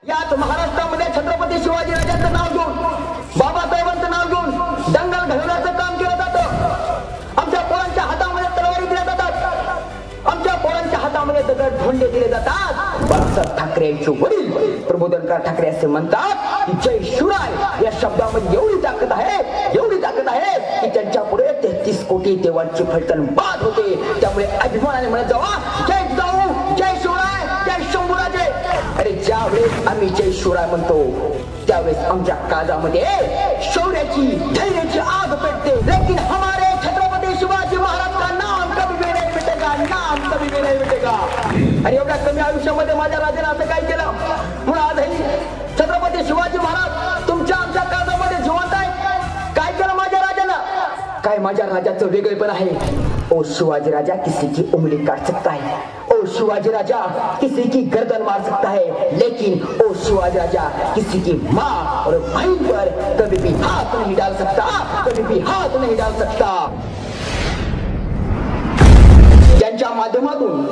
याच महाराष्ट्रामध्ये छत्रपती शिवाजी राजांचं नाव घेऊन, बाबासाहेबांचं नाव घेऊन दंगल घडवण्याचं काम केलं जातं. आमच्या पोरांच्या हातामध्ये तलवारी दिल्या जातात, आमच्या पोरांच्या हातामध्ये दगड धोंडे दिले जातात. बाळासाहेब ठाकरे यांचे वडील प्रबोधनकार ठाकरे असे म्हणतात की जय शिवराय या शब्दामध्ये एवढी ताकद आहे, एवढी ताकद आहे की त्यांच्या पुढे 33 कोटी देवांची फलटण बाद होते. त्यामुळे अभिमानाने म्हणत जावा जय जाऊ, जय शिवराय, जय शंभूराजे. अरे ज्यावेळेस आम्ही जय शिवराय म्हणतो त्यावेळेस आमच्या काळजामध्ये शौर्याची, धैर्याची आग पेटते. लेकिन हमारे छत्रपती शिवाजी महाराज का नाम कभी भी नहीं मिटेगा, नाम कभी भी नहीं मिटेगा. आणि एवढ्या कमी आयुष्यामध्ये माझ्या राजाने असं काय केलं म्हणून आजही छत्रपती शिवाजी महाराज तुमच्या आमच्या काळजामध्ये जिवंत आहेत. काय केलं माझ्या राजानं? काय माझ्या राजाचं वेगळेपण आहे. ओ शिवाजी राजा किसी की उंगली काट सकता है, ओ शिवाजी राजा किसी की गर्दन मार सकता है, लेकिन ओ शिवाजी राजा किसी की माँ और बहन पर कभी भी हाथ नहीं डाल सकता, कभी भी हाथ नहीं डाल सकता. ज्यांच्या माध्यमातून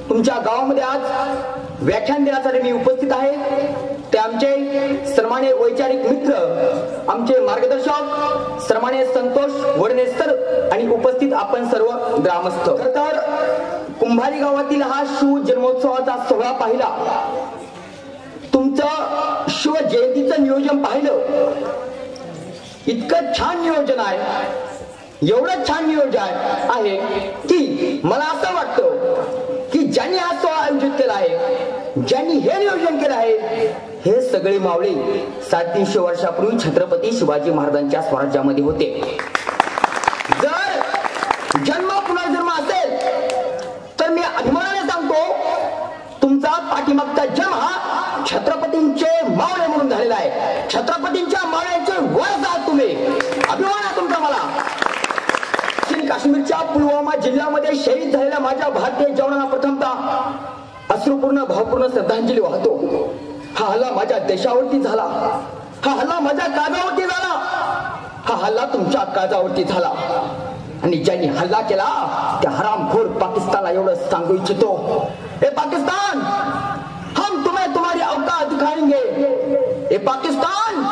तुमच्या गावामध्ये आज व्याख्यान देण्यासाठी मी उपस्थित आहे ते आमचे सन्माननीय वैचारिक मित्र, आमचे मार्गदर्शक सन्माननीय संतोष वडणे सर आणि उपस्थित आपण सर्व ग्रामस्थ. तर कुंभारी गावातील हा शिव जन्मोत्सवाचा सोहळा पाहिला, तुमचं शिव जयंतीचं नियोजन पाहिलं. इतकं छान नियोजन आहे, एवढं छान नियोजन आहे की मला असं वाटतं की ज्यांनी हा सोहळा आयोजित केला आहे, ज्यांनी हे नियोजन केलं आहे, हे सगळे मावळे 350 वर्षापूर्वी छत्रपती शिवाजी महाराजांच्या स्वराज्यामध्ये होते. जर जन्म पुनर्जन्म असेल तर मी अभिमानाने सांगतो तुमचा पाठीमागचा जन्म हा छत्रपतींचे मावळे म्हणून झालेला आहे. छत्रपतींच्या मावळ्यांचे वारस आहात तुम्ही. अभिमान आहे तुमचा मला. काश्मीरच्या पुलवामा जिल्ह्यामध्ये शहीद झालेल्या माझ्या भारतीय जवानांना प्रथमतः अश्रुपूर्ण भावपूर्ण श्रद्धांजली वाहतो. हा हल्ला माझ्या देशावरती झाला, हा हल्ला माझ्या काळजावरती झाला, हा हल्ला तुमच्या काळजावरती झाला. आणि ज्यांनी हल्ला केला त्या हरामखोर पाकिस्तानला एवढं सांगू इच्छितो, ए पाकिस्तान, हम तुम्हें तुम्हारी औकात दिखाएंगे. ए पाकिस्तान,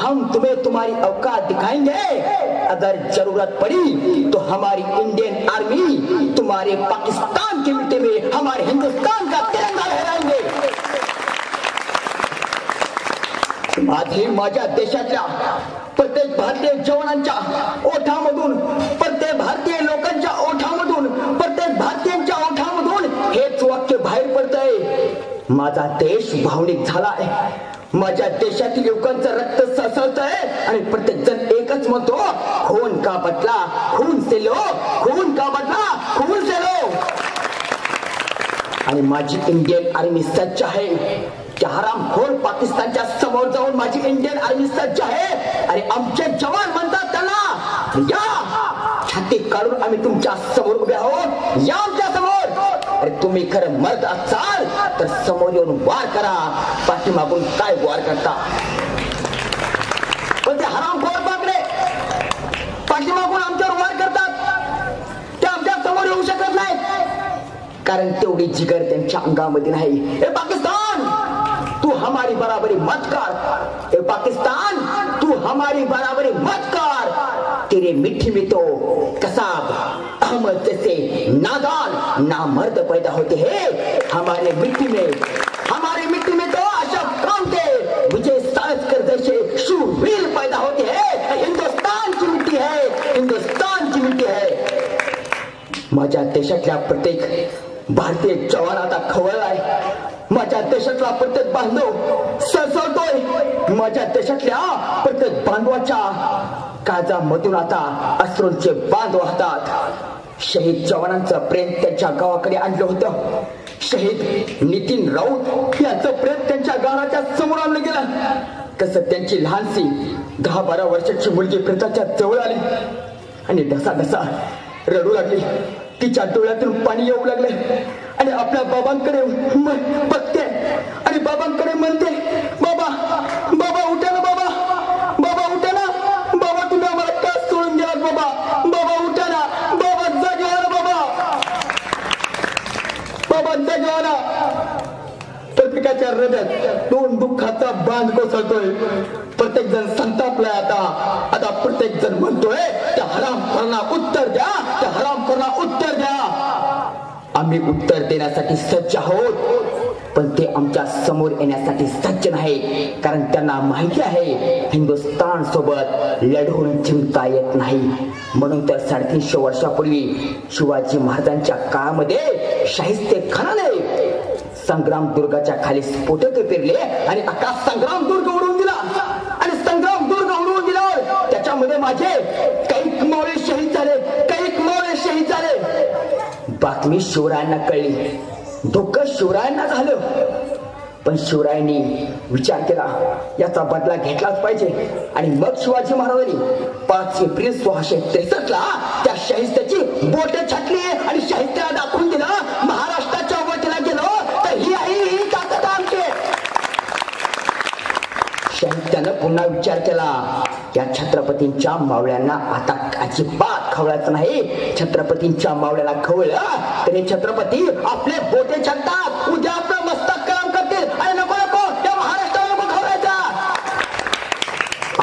हम तुम्हें तुम्हारी औकात दिखाएंगे. अगर जरूरत पड़ी तो हमारी इंडियन आर्मी तुम्हारे पाकिस्तान की मिट्टी में हमारे हिंदुस्तान का तिरंगा लहराएंगे. आजही माझ्या देशातल्या प्रत्येक भारतीय जवानांच्या ओठामधून, प्रत्येक भारतीय लोकांच्या ओठामधून, प्रत्येक भारतीयांच्या ओठामधून हेच वाक्य बाहेर पडतंय, माझा देश भावनिक झालाय. माझ्या देशातील लोकांचं रक्त सळसळतंय आणि प्रत्येक जण एकच म्हणतो, खून का बदला, खून से लो, खून का बदला, खून से लो. आणि माझी इंडियन आर्मी सज्ज आहे. त्या हरामखोर पाकिस्तानच्या समोर जाऊन माझी इंडियन आर्मी सज्ज आहे. आणि आमचे जवान म्हणतात त्यांना या, छाती काढून आम्ही तुमच्या समोर उभे आहोत, या आमच्या समोर. अरे तुम्ही खरं मर्द असाल तर समोर येऊन वार करा, पाठीमागून काय वार करता. पण ते हरामखोर बाकडे पाठीमागून आमच्यावर वार करतात, ते आमच्या समोर येऊ शकत नाही कारण तेवढी जिगर त्यांच्या अंगामध्ये नाही. ए पाकिस्तान, तू हमारी बराबरी मत कर. ए पाकिस्तान, तू हमारी बराबरी मत कर. तेरे मिट्टी में तो कसाब अहमद जैसे नादान नामर्द पैदा होते हैं. हमारे मिट्टी में तो अशरफ खान के, विजय सावरकर जैसे शूरवीर पैदा होते हैं. हिंदुस्तान की मिट्टी है, हिंदुस्तान की मिट्टी है. माझ्या देशातल्या प्रत्येक भारतीय जवान आता खवळलाय. माझ्या देशातला प्रत्येक बांधव सळसळतोय. माझ्या देशातल्या प्रत्येक बांधवाच्या काळजामधून आता अश्रूंचे बांध वाहतात. शहीद जवानांचं प्रेम त्यांच्या गावाकडे आणलं होतं. शहीद नितीन राऊत यांचं प्रेम त्यांच्या गावाच्या समोर आणलं गेलं. कसं त्यांची लहानशी 10-12 वर्षाची मुलगी प्रेताच्या जवळ आली आणि ढसा रडू लागली. तिच्या डोळ्यातून पाणी येऊ लागले आणि आपल्या बाबांकडे बघते आणि बाबांकडे म्हणते, बाबा, बाबा उठा ना, बाबा, बाबा उठा ना, बाबा तुम्ही आम्हाला का सोडून गेलात, बाबा, बाबा उठा ना, बाबा जागे व्हा ना, बाबा, बाबा जागे व्हा ना. प्रत्येकाच्या हृदयात दोन दुःख दुःखाचा बांध कोसळतोय. प्रत्येक जण संतापलाय. आता प्रत्येक जण म्हणतोय त्या हरामखोरांना उत्तर द्या, त्या हरामखोरांना उत्तर द्या. आम्ही उत्तर देण्यासाठी सज्ज आहोत, पण ते आमच्या समोर येण्यासाठी सज्ज नाही. कारण त्यांना माहिती आहे हिंदुस्थान सोबत लढून जिंकता येत नाही. म्हणून तर 350 वर्षापूर्वी शिवाजी महाराजांच्या काळामध्ये शाहिस्ते खानाने संग्राम दुर्गाच्या खाली स्फोटक पेरले आणि अख्खा संग्राम दुर्ग उडवून दिला. आणि संग्राम दुर्ग उडवून दिल्यावर त्याच्यामध्ये माझे कैक मावळे शहीद झाले, कैक मावळे शहीद झाले. बातमी शिवरायांना कळली, दुःख शिवरायांना झालं. पण शिवरायांनी विचार केला याचा बदला घेतलाच पाहिजे. आणि मग शिवाजी महाराजांनी 5 एप्रिल 1663 त्या शाहिस्त्याची बोट छाटली आणि शाहिस्त्याला दाखवून दिलं महाराष्ट्राच्या वतीला गेलो तर ही आहे ही ताकद आमची. शाहिस्त्यानं पुन्हा विचार केला या छत्रपतींच्या मावळ्यांना आता अजिबात खवळायचं नाही. छत्रपतींच्या मावळ्याला खवळलं तरी छत्रपती आपले बोटे छाटतात, उद्या आपलं मस्तक काम करतील. आणि नको नको त्या महाराष्ट्राला नको खवळायचा.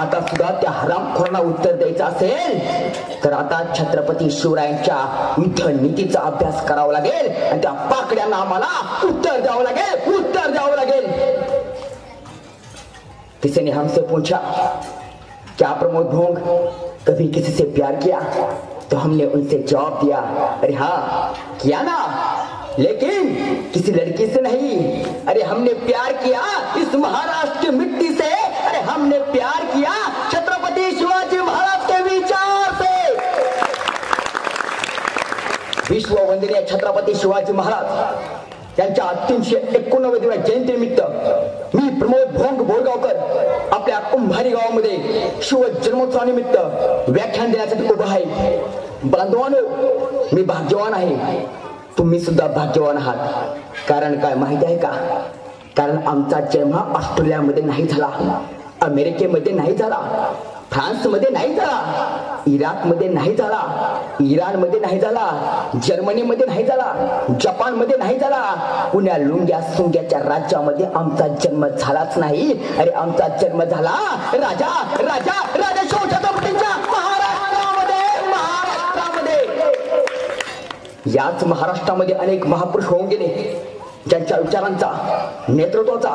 आता सुद्धा त्या हरामखोरांना उत्तर द्यायचं असेल तर आता छत्रपती शिवरायांच्या युद्ध नीतीचा अभ्यास करावा लागेल आणि त्या पाकड्यांना आम्हाला उत्तर द्यावं लागेल, उत्तर द्यावं लागेल. किसी ने हमसे पूछा क्या प्रमोद भोंग कभी किसी से प्यार किया? तो हमने उनसे जवाब दिया अरे हाँ किया ना, लेकिन किसी लड़की से नहीं. अरे हमने प्यार किया इस महाराष्ट्र की मिट्टी से. अरे हमने प्यार किया छत्रपति शिवाजी महाराज के विचार से. विश्व वंदनीय छत्रपती शिवाजी महाराज यांच्या 389व्या जयंतीनिमित्त मी प्रमोद भोंग बोरगावकर आपल्या कुंभारी गावामध्ये शिव जन्मोत्सवानिमित्त व्याख्यान देण्यासाठी उभा आहे. बांधवांनो, मी भाग्यवान आहे, तुम्ही सुद्धा भाग्यवान आहात. कारण काय माहिती आहे का? कारण आमचा जन्म ऑस्ट्रेलियामध्ये नाही झाला, अमेरिकेमध्ये नाही झाला, फ्रान्स मध्ये नाही झाला, इराक मध्ये नाही झाला, इराण मध्ये नाही झाला, जर्मनी मध्ये नाही झाला, जपान मध्ये नाही झाला, पुण्या लुंग्या सुंग्याच्या राज्यामध्ये आमचा जन्म झालाच नाही. अरे आमचा जन्म झाला राजा राजा राजा छत्रपतींच्या महाराष्ट्रामध्ये. याच महाराष्ट्रामध्ये अनेक महापुरुष होऊन गेले ज्यांच्या विचारांचा, नेतृत्वाचा,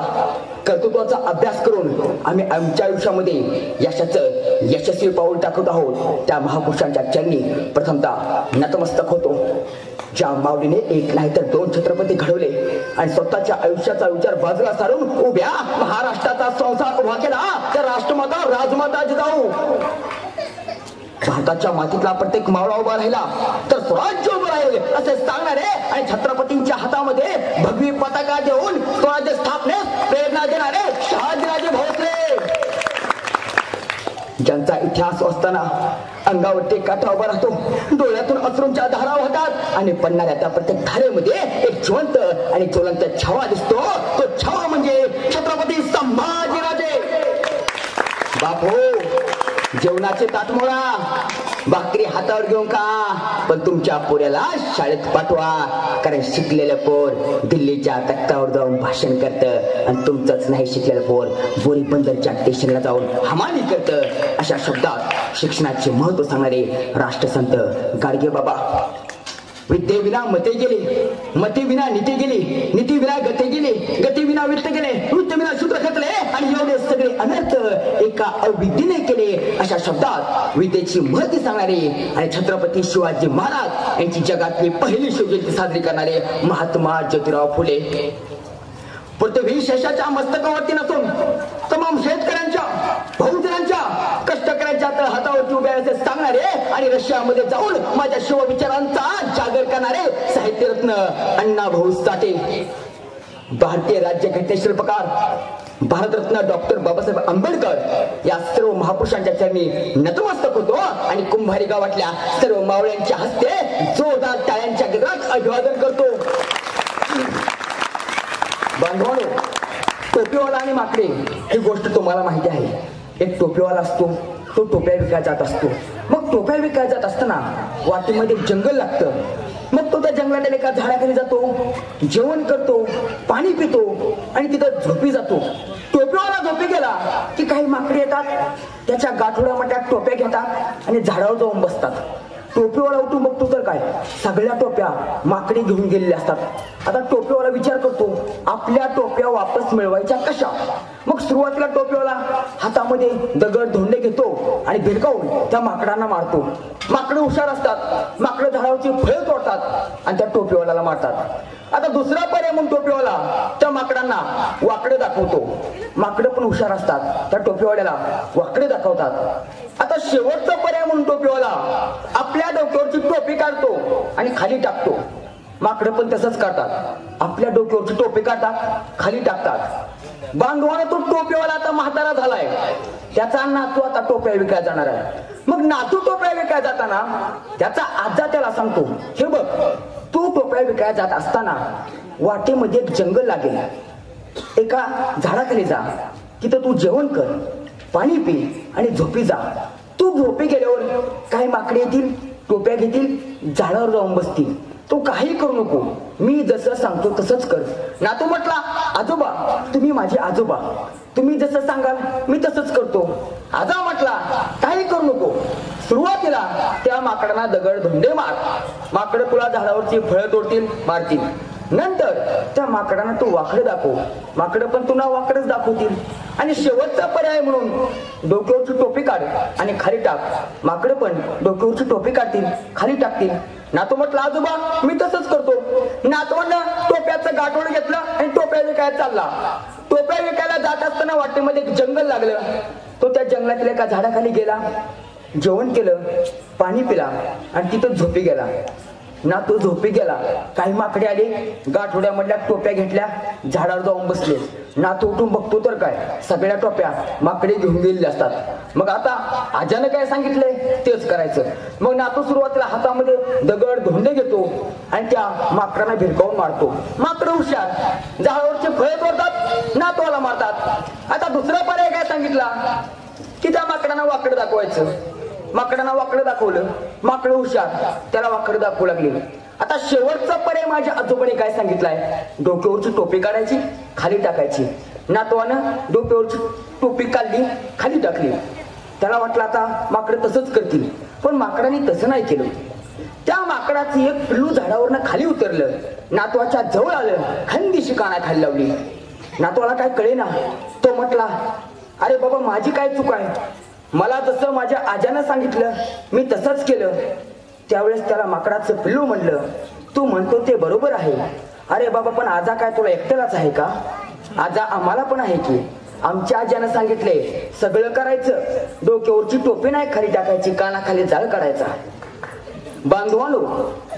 कर्तृत्वाचा अभ्यास करून आम्ही आमच्या आयुष्यामध्ये यशाचं यशस्वी पाऊल टाकत आहोत. त्या महापुरुषांच्या चरणी प्रथमतः नतमस्तक होतो. ज्या माऊलीने एक नाही तर 2 छत्रपती घडवले आणि स्वतःच्या आयुष्याचा विचार बाजूला सारून उभ्या महाराष्ट्राचा संसार उभा केला, तर राष्ट्रमाता राजमाता जिजाऊ. भारताच्या मातीतला प्रत्येक मावळा उभा राहिला तर स्वराज्य उभं राहील असे सांगणारे आणि छत्रपतींच्या हातामध्ये भगवी पताका देऊन स्वराज्य स्थापनेस प्रेरणा देणारे शहाजीराजे भोसले, ज्यांचा इतिहास असताना अंगावरती काटा उभा राहतो, डोळ्यातून अश्रूंच्या धारा वाहतात आणि पडणाऱ्या त्या प्रत्येक धारेमध्ये एक जिवंत आणि ज्वलंत छावा दिसतो. तो छावा म्हणजे छत्रपती संभाजीराजे. बापू, जेवणाचे ताट मोळा, भाकरी हातावर घेऊन का, पण तुमच्या पोऱ्याला शाळेत पाठवा. कारण शिकलेलं पोर दिल्लीच्या तख्तावर जाऊन भाषण करतं आणि तुमचंच नाही शिकलेलं पोर बोरी बंदरच्या स्टेशनला जाऊन हमाली करतं. अशा शब्दात शिक्षणाचे महत्व सांगणारे राष्ट्रसंत गाडगे बाबा. विद्येविना मते गेले, मते विना नीती गेली, नीती विना गते गेले, गती विना वित्त गेले, वृत्त विना शूद्र खतले आणि एवढे सगळे अनर्थ एका अविद्येने केले. अशा शब्दात विद्येची महती सांगणारे आणि छत्रपती शिवाजी महाराज यांची जगातली पहिली शिवजयंती साजरी करणारे महात्मा ज्योतिराव फुले. पृथ्वी शेषाच्या मस्तकावरती नसून तमाम शेतकऱ्यांच्या, बहुजनांच्या, कष्टकऱ्यांच्या हातावरती उभे असे सांगणारे आणि रशियामध्ये जाऊन माझ्या शिवविचारांचा जागर करणारे साहित्यरत्न अण्णाभाऊ साठे. भारतीय राज्यघटने शिल्पकार भारतरत्न डॉक्टर बाबासाहेब आंबेडकर या सर्व महापुरुषांच्या चरणी नतमस्तक होतो आणि कुंभारी गावातल्या सर्व मावळ्यांच्या हस्ते जोरदार टाळ्यांच्या गजरात अभिवादन करतो. बांधवांनो, टोपीवाला आणि माकडे ही गोष्ट तुम्हाला माहिती आहे. एक टोपीवाला असतो, तो टोप्या विकायला जात असतो. मग टोप्या विकायला जात असताना वाटेमध्ये जंगल लागतं. मग तो त्या जंगलात एका झाडाखाली जातो, जेवण करतो, पाणी पितो आणि तिथं झोपी जातो. टोपीवाला झोपी गेला की काही माकडे येतात, त्याच्या गाठोड्यामध्ये टोप्या घेतात आणि झाडावर जाऊन बसतात. टोपीवाला उठून बघतो तर काय, सगळ्या टोप्या माकडे घेऊन गेलेल्या असतात. आता टोपीवाला विचार करतो, आपल्या टोप्या वापस मिळवायच्या कशा. मग सुरुवातीला टोपीवाला हातामध्ये दगड धोंडे घेतो आणि भिरकावून त्या माकडांना मारतो. माकडं हुशार असतात, माकडं झाडावरची फळं तोडतात आणि त्या टोपीवाल्याला मारतात. आता दुसरा पर्याय म्हणून टोपीवाला त्या माकडांना वाकडे दाखवतो. माकडं पण हुशार असतात, त्या टोपीवाल्याला वाकडे दाखवतात. आता शेवटचा पर्याय म्हणून टोपीवाला आपल्या डोक्यावरची टोपी काढतो आणि खाली टाकतो. माकडं पण तसंच करतात, आपल्या डोक्यावरची टोपी काढतात, खाली टाकतात. बांधवाने तो टोपीवाला आता म्हातारा झालाय, त्याचा नातू आता टोप्या विकायला जाणार आहे. मग नातू टोप्या विकायला जाताना त्याचा आजा त्याला सांगतो, हे बघ, तू टोप्या विकायला जात असताना वाटेमध्ये एक जंगल लागेल, एका झाडाखाली जा, तिथं तू जेवण कर, पाणी पी आणि झोपी जा. तू झोपी गेल्यावर काही माकडे येतील, टोप्या घेतील, झाडावर जाऊन बसतील. तू काही करू नको, मी जसं सांगतो तसंच कर. नातू म्हटला, आजोबा तुम्ही माझे आजोबा, तुम्ही जसं सांगाल मी तसंच करतो. आजा म्हटला, काही करू नको, सुरुवातीला त्या माकडांना दगड धोंडे मार, माकडं तुला झाडावरची फळं तोडतील, मारतील. नंतर त्या माकडांना तू वाकडे दाखव, माकडं पण तुला वाकडच दाखवतील. आणि शेवटचा पर्याय म्हणून डोक्यावरची टोपी काढ आणि खाली टाक, माकडं पण डोक्यावरची टोपी काढतील, खाली टाकतील. नातू म्हटलं, आजोबा मी तसंच करतो. नातवानं टोप्याचं गाठोड घेतलं आणि टोप्या विकायला चालला. टोप्या विकायला जात असताना वाटेमध्ये एक जंगल लागलं. तो त्या जंगलातील एका झाडाखाली गेला, जेवण केलं, पाणी पिला आणि तिथं झोपी गेला. ना तो झोपी गेला, काही माकडे आले, गाठोड्यामधल्या टोप्या घेतल्या, झाडावर जाऊन बसले. ना तो उठून बघतो तर काय, सगळ्या टोप्या माकडे घेऊन गेलेले असतात. मग आता आजानं काय सांगितलंय तेच करायचं. मग नातू सुरुवातीला हातामध्ये दगड धोंडे घेतो आणि त्या माकडांना भिरकावून मारतो. माकडं हुशार, झाडावरचे फळे तोडतात, नातवाला मारतात. आता दुसरा पर्याय काय सांगितला की त्या माकडांना वाकडं दाखवायचं. माकडांना वाकडं दाखवलं, माकडं हुशार, त्याला वाकडं दाखवू लागली. आता शेवटचा पर्याय माझ्या आजोबाने काय सांगितलाय, डोक्यावरची टोपी काढायची, खाली टाकायची. नातवानं डोक्यावरची टोपी काढली, खाली टाकली. त्याला वाटलं आता माकडं तसंच करतील, पण माकडाने तसं नाही केलं. त्या माकडाचं एक पिल्लू झाडावरनं खाली उतरलं, नातवाच्या जवळ आलं, खंदिशी काना खाली लावली. नातवाला काय कळेना. तो म्हटला, अरे बाबा माझी काय चूक आहे, मला जसं माझ्या आजानं सांगितलं मी तसंच केलं. त्यावेळेस त्याला माकडाचं पिल्लू म्हणलं, तू म्हणतो ते बरोबर आहे. अरे बाबा पण आजा काय तुला एकट्यालाच आहे का, आजा आम्हाला पण आहे की. आमच्या आजानं सांगितले सगळं करायचं, डोक्यावरची टोपी नाही खाली टाकायची, कानाखाली जाळ काढायचा. बांधवानो,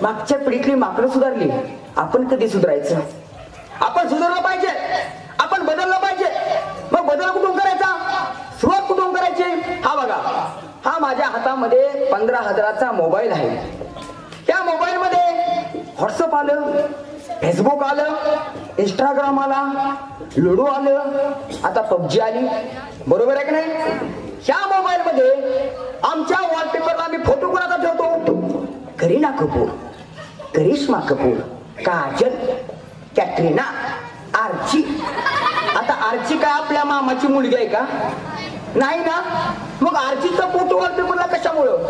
मागच्या पिढीतली माकडं सुधारली, आपण कधी सुधारायचं. आपण सुधारलं पाहिजे, आपण बदललं पाहिजे. मग बदल कुठून करायचा, सुरुवात कुठून करायची. हा बघा, हा माझ्या हातामध्ये 15,000चा मोबाईल आहे. त्या मोबाईल मध्ये व्हॉट्सअप आलं, फेसबुक आलं, इंस्टाग्राम आला, लुडो आलं, आता पबजी आली, बरोबर आहे की नाही. ह्या मोबाईल मध्ये आमच्या वॉलपेपरला आम्ही फोटो कोणाचा ठेवतो, करीना कपूर, करिश्मा कपूर, काजल, कॅटरीना, आर्ची. आता आर्ची काय आपल्या मामाची मुलगी आहे का, नाही ना. मग आर्चीचा फोटो वॉलपेपरला कशामुळं.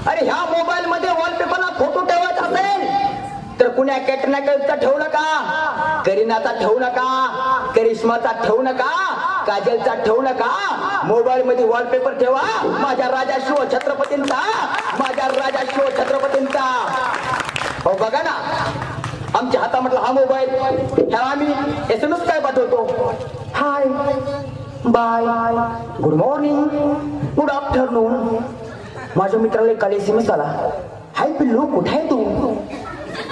अरे ह्या मोबाईल मध्ये वॉलपेपरला फोटो ठेवायचा असेल तर कुण्या कॅटरीना कैफचा ठेवू नका, करीनाचा ठेवू नका, करिश्माचा ठेवू नका, काजलचा ठेवू नका. मोबाईल मध्ये वॉलपेपर ठेवा माझ्या राजा शिव छत्रपतींचा, माझ्या राजा शिव छत्रपतींचा. हो बघा ना, आमच्या हातामधला हा मोबाईल, ह्या आम्ही SMS काय पाठवतो, hi, bye, good morning, good afternoon. माझ्या मित्राला काल SMS आला, हाय पिल्लू कुठे आहे तू.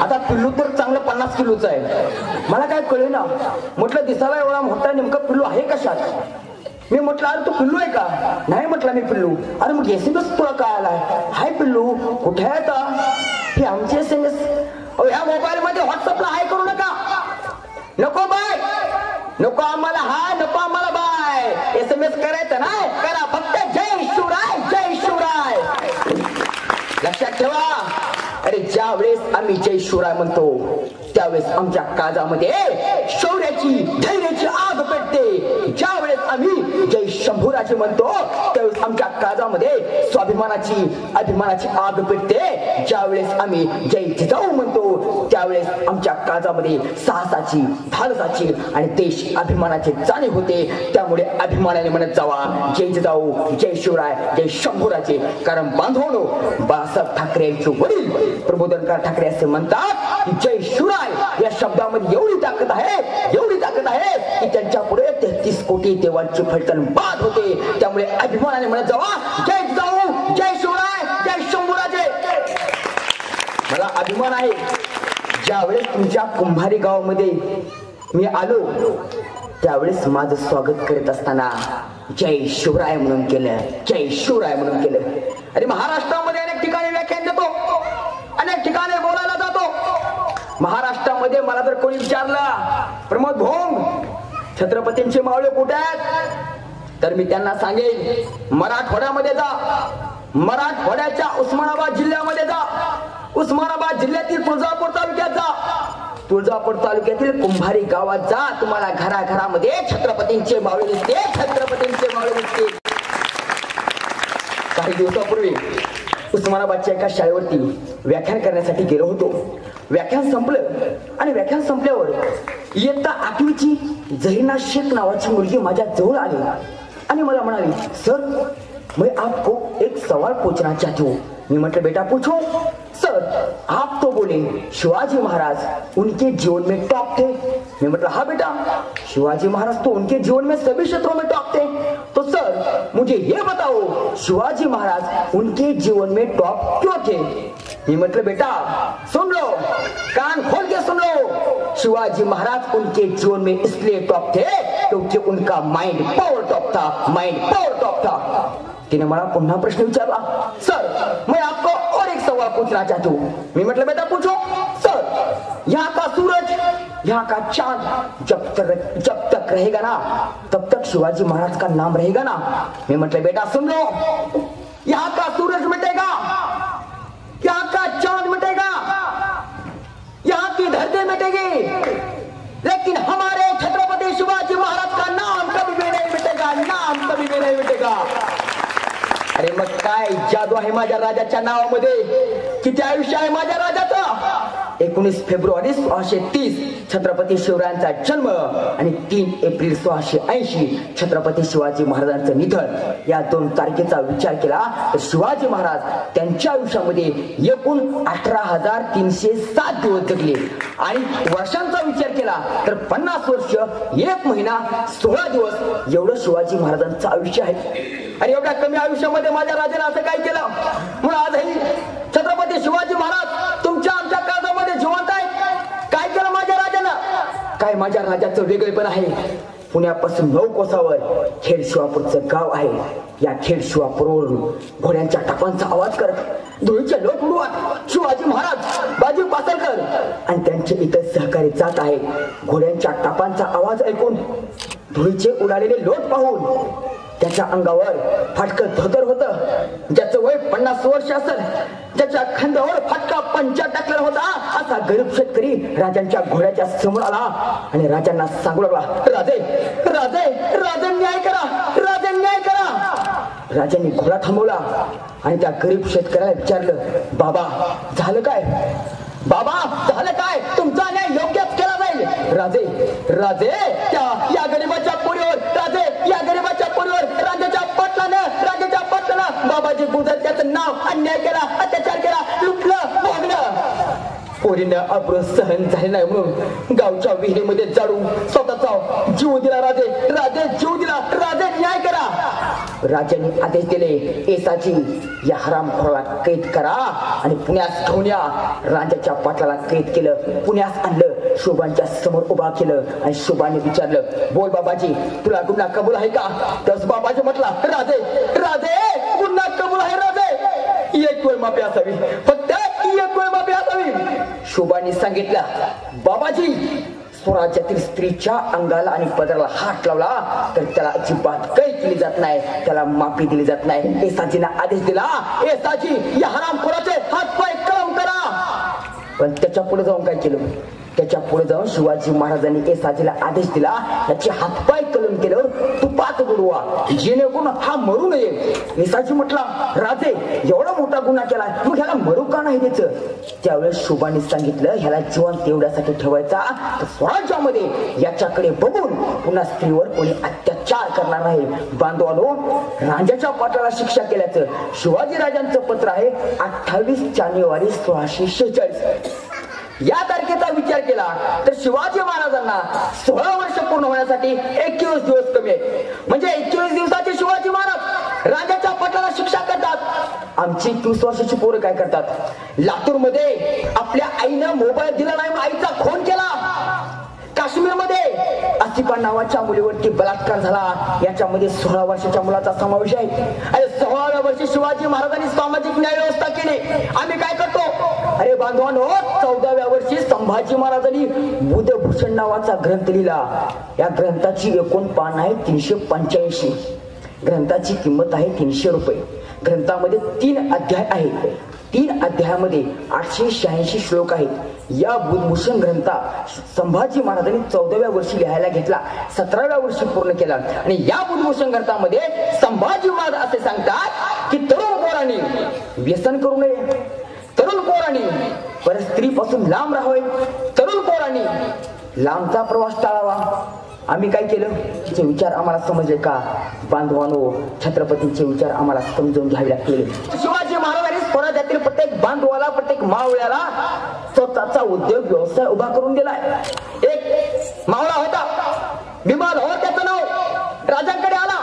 आता पिल्लू तर चांगलं 50 किलोचं आहे. मला काय कळेना, म्हटलं दिसायला एवढा मोठा नेमका पिल्लू आहे कशात. मी म्हटलं अरे तू पिल्लू आहे का, नाही म्हटलं मी पिल्लू. अरे मग SMS तुला काय आलाय, हाय पिल्लू कुठे आहे आता. हे आमचे SMS. ह्या मोबाईल मध्ये व्हॉट्सअपला हाय करू नका, नको बाय, नको आम्हाला हाय, नको आम्हाला बाय. SMS करायचं नाही, करा फक्त जय शिवराय, जय शिवराय. लक्षात ठेवा. अरे ज्या वेळेस आम्ही जय शिवराय म्हणतो त्यावेळेस आमच्या काळजामध्ये शौर्याची धैर्याची आग पेटते. ज्या वेळेस आम्ही जय शंभूराजे म्हणतो त्यावेळेस आमच्या काळजामध्ये स्वाभिमानाची अभिमानाची आग पेटते. ज्या वेळेस आम्ही जय जिजाऊ म्हणतो त्यावेळेस आमच्या काळजामध्ये साहसाची धाडसाची आणि देश अभिमानाची जाणीव होते. त्यामुळे अभिमानाने म्हणत जावा जय जिजाऊ जय शिवराय जय शंभूराजे. कारण बांधवनो बाळासाहेब ठाकरे यांचे वडील प्रबोधनकार ठाकरे असे म्हणतात की जय शिवराय या शब्दामध्ये एवढी ताकद आहे की त्यांच्या पुढे 33 कोटी देवांची फलटण बाद होते. त्यामुळे अभिमानाने म्हणत जावा जय जिजाऊ जय शिवराय जय शंभूराजे. मला अभिमान आहे ज्यावेळेस तुमच्या कुंभारी गावामध्ये मी आलो त्यावेळेस माझं स्वागत करत असताना जय शिवराय म्हणून केलं, जय शिवराय म्हणून केलं. आणि महाराष्ट्रामध्ये अनेक ठिकाणी व्याख्यान देतो, अनेक ठिकाणी बोलायला जातो. महाराष्ट्रामध्ये मला जर कोणी विचारलं प्रमोद भोंग छत्रपतींचे मावळे कुठे आहेत तर मी त्यांना सांगेन मराठवाड्यामध्ये जा, मराठवाड्याच्या उस्मानाबाद जिल्ह्यामध्ये जा, उस्मानाबाद जिल्ह्यातील तुळजापूर तालुक्यात जा, तुळजापूर तालुक्यातील कुंभारी गावात जा. तुम्हाला घराघरामध्ये छत्रपतींचे मावळे दिसते, छत्रपतींचे मावळे दिसते. काही दिवसापूर्वी उस्मानाबादच्या एका शाळेवरती व्याख्यान करण्यासाठी गेलो होतो. व्याख्यान संपलं आणि व्याख्यान संपल्यावर इयत्ता 8वीची जहीना शेख नावाची मुलगी माझ्या जवळ आली आणि मला म्हणाली सर मैं आपको एक सवाल पूछना चाहती हूँ. मैं मतलब बेटा पूछो. सर आप तो बोले शिवाजी महाराज उनके जीवन में टॉप थे. मैं मतलब हाँ बेटा शिवाजी महाराज तो उनके जीवन में सभी क्षेत्रों में टॉप थे. तो सर मुझे ये बताओ शिवाजी महाराज उनके जीवन में टॉप क्यों थे. मैं मतलब बेटा सुन लो, कान खोल के सुन लो. शिवाजी महाराज उनके जीवन में इसलिए टॉप थे क्योंकि उनका माइंड पावर टॉप था, माइंड पावर टॉप था. तिने मला पुन्हा प्रश्न विचारला सर मैं आपको और एक सवाल पूछना चाहती हूँ. मैं मतलब बेटा पूछो. सर यहाँ का सूरज यहाँ का चांद जब तक रहेगा ना तब तक शिवाजी महाराज का नाम रहेगा ना. मैं मतलब बेटा सुन लो, यहाँ का सूरज मिटेगा, यहाँ का चांद मिटेगा, यहाँ की धरती मिटेगी, लेकिन हमारे छत्रपति शिवाजी महाराज का नाम कभी भी नहीं मिटेगा, नाम कभी भी नहीं मिटेगा. अरे मग काय जादू आहे माझ्या राजाच्या नावामध्ये, किती आयुष्य आहे माझ्या राजाचं. 19 फेब्रुवारी 1630 छत्रपती शिवरायांचा जन्म आणि 3 एप्रिल 1680 छत्रपती शिवाजी महाराजांचं निधन. या 2 तारखेचा विचार केला तर शिवाजी महाराज त्यांच्या आयुष्यामध्ये एकूण 18,307 दिवस जगले. आणि वर्षांचा विचार केला तर 50 वर्ष 1 महिना 16 दिवस एवढं शिवाजी महाराजांचं आयुष्य आहे. आणि एवढ्या कमी आयुष्यामध्ये माझ्या राजाने असं काय केलं म्हणून आजही छत्रपती शिवाजी महाराज तुमच्या आमच्या काळजामध्ये जिवंत आहेत. काय केलं माझ्या राजानं, काय माझ्या राजाचं वेगळेपण आहे. पुण्यापासून 9 कोसावर खेडशिवापूरचं गाव आहे. या खेडशिवापूरवरून घोड्यांच्या टापांचा आवाज करत धुळीचे लोट उडवत शिवाजी महाराज बाजी पासलकर आणि त्यांचे इतर सहकारी जात आहेत. घोड्यांच्या टापांचा आवाज ऐकून धुळीचे उडालेले लोट पाहून त्याच्या अंगावर फाटकं धोतर होतं, ज्याचं वय 50 वर्ष असेल, ज्याच्या खांद्यावर फाटका पंचा टाकलेला होता, असा गरीब शेतकरी राजांच्या घोड्याच्या समोर आला आणि राजांना सांगू लागला राजे राजे राजे न्याय करा, राजे न्याय करा. राजांनी घोडा थांबवला आणि त्या गरीब शेतकऱ्याला विचारलं बाबा झालं काय, बाबा झालं काय, तुमचा न्याय योग्यच केला जाईल. राजे राजे या गरीबाच्या पोरीवर, राजे या गरीबाच्या पोरीवर राजाच्या पाटलानं बाबाजी गुजर त्याचं नाव अन्याय केला, अत्याचार केला, लुटलं भोगलं. पोरीनं अब्रू सहन झाले नाही म्हणून गावच्या विहिरीमध्ये जाडून स्वतःचा जीव दिला. राजे राजे जीव दिला, राजे न्याय करा. राजाने आदेश दिले एसाची या हरामखोराला कैद करा आणि पुण्यास घेऊन या. राजाच्या पाटलाला कैद केलं, पुण्यास आणलं, शोभांच्या समोर उभा केलं आणि शोभाने विचारलं बोल बाबाजी तुला गुन्हा कबूल आहे का. त्यास बाबाजी म्हटला राजे राजे गुन्हा कबूल आहे राजे, एक वेळ माफी असावी, फक्त एक वेळ माफी असावी. शोभाने सांगितलं बाबाजी स्वराज्यातील स्त्रीच्या अंगाला आणि पदराला हात लावला तर त्याला अजिबात काही केली जात नाही, त्याला माफी दिली जात नाही. एसाजीने आदेश दिला एसाजी या हरामखोराचे हात पाय कलम करा. पण त्याच्या पुढे जाऊन काय केलं, त्याच्या पुढे जाऊन शिवाजी महाराजांनी केसाजीला आदेश दिला, त्याचे हातपाय कलम केल्यावर तुपात बुडवा, जेणेकरून हा मरू नये. केसाजी म्हटला, राजे एवढा मोठा गुन्हा केला, मग ह्याला मरू का नाही द्यायचं. त्यावेळेस शुभाने सांगितलं, ह्याला जिवंत तेवढ्यासाठी ठेवायचा तर स्वराज्यामध्ये याच्याकडे बघून पुन्हा स्त्रीवर कोणी अत्याचार करणार नाही. बांधवानो, राजाच्या पाटलाला शिक्षा केल्याचं शिवाजी राजांचं पत्र आहे 28 जानेवारी 1646. या तारखेचा विचार केला तर शिवाजी महाराजांना 16 वर्ष पूर्ण होण्यासाठी 21 दिवस कमी आहे. म्हणजे 21 दिवसाचे शिवाजी महाराज राजाच्या पटलाला शिक्षा करतात. आमची 21 वर्षाची पोरं काय करतात. लातूर मध्ये आपल्या आईनं मोबाईल दिला नाही, आईचा खून केला. काश्मीर मध्ये आसिफा नावाच्या मुलीवरती बलात्कार झाला, याच्यामध्ये 16 वर्षाच्या मुलाचा समावेश आहे. आणि 16व्या वर्षी शिवाजी महाराजांनी सामाजिक न्याय व्यवस्था केली. आम्ही काय करतो, अरे बांधवांनो, 14व्या वर्षी संभाजी महाराजांनी बुधभूषण नावाचा ग्रंथ लिहिला. या ग्रंथाची एकूण पान आहे 385. ग्रंथाची किंमत आहे 300 रुपये. ग्रंथामध्ये 3 अध्याय आहेत. 3 अध्यायामध्ये 886 श्लोक आहेत. या बुधभूषण ग्रंथा संभाजी महाराजांनी 14व्या वर्षी लिहायला घेतला, 17व्या वर्षी पूर्ण केला. आणि या बुधभूषण ग्रंथामध्ये संभाजी महाराज असे सांगतात की तरुण पोरांनी व्यसन करू नये, तरुण पोरांनी परस्त्रीपासून लांब राहावे, तरुण पोरांनी लांबचा प्रवास टाळावा. आम्ही काय केलं, तिचे विचार आम्हाला समजले का. बांधवानो, छत्रपतींचे विचार आम्हाला समजून घ्यावे लागतील. शिवाजी महाराजांनी स्वराज्यातील प्रत्येक बांधवाला, प्रत्येक मावळ्याला स्वतःचा उद्योग व्यवसाय उभा करून दिलाय. एक मावळा होता भीमा लोहार, त्याचं नाव. राजांकडे आला,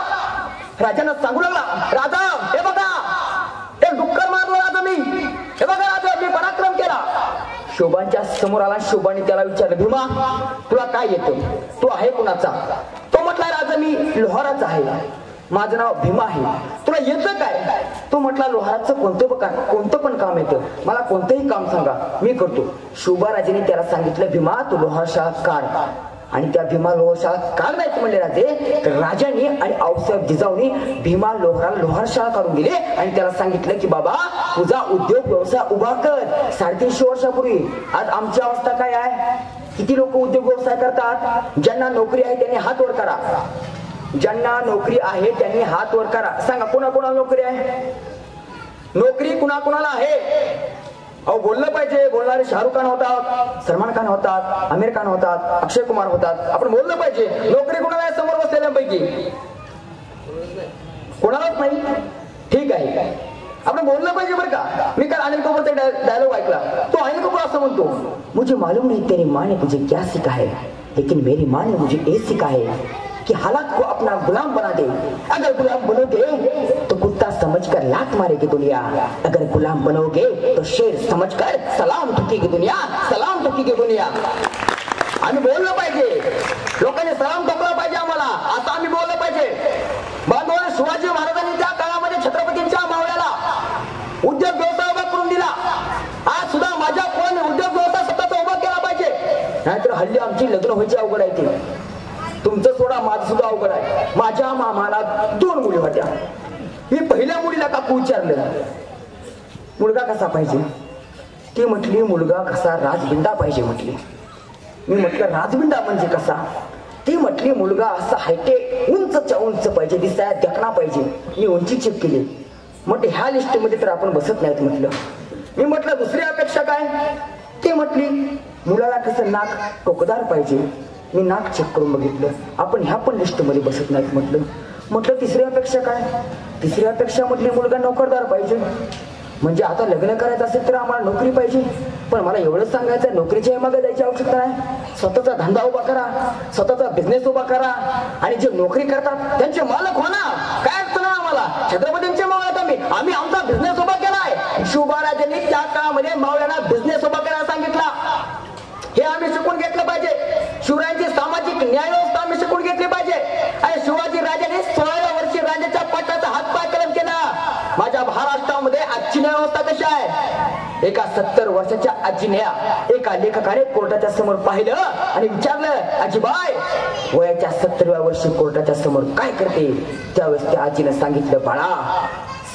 राजांना सांगू लागला, राजा हे बघा, एक डुक्कर मारलो राजा मी, हे बघा राजा, मी पराक्रम केला. शोभांच्या समोर आला. शोभाने त्याला विचारलं, भीमा तुला काय येतं, तू आहे कुणाचा. तो म्हटला, राजा मी लोहाराचा आहे, माझं नाव भीमा आहे. तुला येतं काय. तो म्हटला, लोहाराचं कोणतं पण काम येतं, मला कोणतंही काम सांगा, मी करतो. शोभाराजाने त्याला सांगितलं, भीमा तू लोहारशाळा काढ. आणि त्या भीमा लोहारशाळा काढायचं म्हणले राजे, तर राजाने आणि आऊसाहेब जिजाऊनी भीमा लोहारशाळा काढून दिले. आणि त्याला सांगितलं की बाबा तुझा उद्योग व्यवसाय उभा कर. 350 वर्षापूर्वी आज आमची अवस्था काय आहे. किती लोक उद्योग व्यवसाय करतात. ज्यांना नोकरी आहे त्यांनी हात वर करा, ज्यांना नोकरी आहे त्यांनी हात वर करा. सांगा कुणाकुणाला नोकरी आहे. नोकरी कुणाकुणाला आहे. अहो बोललं पाहिजे. बोलणारे शाहरुख खान होतात, सलमान खान होतात, आमिर खान होतात, अक्षय कुमार होतात. आपण बोललं पाहिजे. नोकरी कुणाला आहे समोर बसलेल्यांपैकी. कोणालाच नाही. ठीक आहे, आपण बोललं पाहिजे बरं का. मी काल अनिल कपूरचा डायलॉग ऐकला. तो अनिल कपूर असं म्हणतो, मुझे मालूम नहीं तेरी माँ ने मुझे क्या सिखा है, लेकिन मेरी माँ ने मुझे ये सिखा है कि हालात को अपना गुलाम बना दे. अगर गुलाम बनोगे तो कुत्ता समझकर लात मारेगी दुनिया, अगर गुलाम बनोगे तो शेर समझकर सलाम ठोकेगी दुनिया, सलाम ठोकेगी दुनिया. आम्ही बोललं पाहिजे. लोकांनी सलाम ठोकला पाहिजे आम्हाला, असं आम्ही बोललं पाहिजे. बांधवांनो, शिवाजी महाराजांनी त्या काळामध्ये छत्रपतींच्या मावळ्याला उद्योग व्यवसाय उभा करून दिला. आज सुद्धा माझ्या कोणी उद्योग व्यवसाय स्वतःचा उभा केला पाहिजे. नाहीतर हल्ली आमची लग्न व्हायची अवघड आहे. ते तुमचं सोडा, माझं सुद्धा अवघड आहे. माझ्या मामाला 2 मुली होत्या. मी पहिल्या मुलीला काकू विचारलं, मुलगा कसा पाहिजे. ती म्हटली मुलगा कसा राजबिंडा पाहिजे म्हटली. मी म्हटलं राजबिंडा म्हणजे कसा. ती म्हटली मुलगा असा हायटे उंचच्या उंच पाहिजे, दिसाय देखणा पाहिजे. मी उंची चेक केली. म्हटलं ह्या लिस्टमध्ये तर आपण बसत नाहीत म्हटलं. मी म्हटलं दुसरी अपेक्षा काय. ती म्हटली मुलाला कसं नाक टोकदार पाहिजे. मी नाक चेक करून बघितलं, आपण ह्या पण लिस्ट मध्ये बसत नाहीत म्हटलं. म्हटलं तिसरी अपेक्षा काय. तिसरी अपेक्षा म्हटली मुलगा नोकरदार पाहिजे. म्हणजे आता लग्न करायचं असेल तर आम्हाला नोकरी पाहिजे. पण मला एवढंच सांगायचं, नोकरीच्या मागे जायची आवश्यकता नाही. स्वतःचा धंदा उभा करा, स्वतःचा बिझनेस उभा करा. आणि जे नोकरी करतात त्यांचे मालक हो ना. काय अडचण आहे आम्हाला. छत्रपतींचे मावळ्यात आम्ही आमचा बिझनेस उभा केलाय. शिवबाराजांनी त्या काळामध्ये मावळ्यांना बिझनेस उभा करायला सांगितला. हे आम्ही शिकून घेतलं पाहिजे. शिवरायांची सामाजिक न्याय व्यवस्था आम्ही शिकून घेतली पाहिजे. आणि शिवाजी राजाने 16व्या वर्षी राजाच्या पाटाचा हातपाय कलम केला. माझ्या महाराष्ट्रामध्ये आजची न्याय व्यवस्था कशी आहे. एका 70 वर्षाच्या आजीने एका लेखकाने कोर्टाच्या समोर पाहिलं आणि विचारलं, आजीबाई वयाच्या 70व्या वर्षी कोर्टाच्या समोर काय करते. त्यावेळेस त्या आजीने सांगितलं, बाळा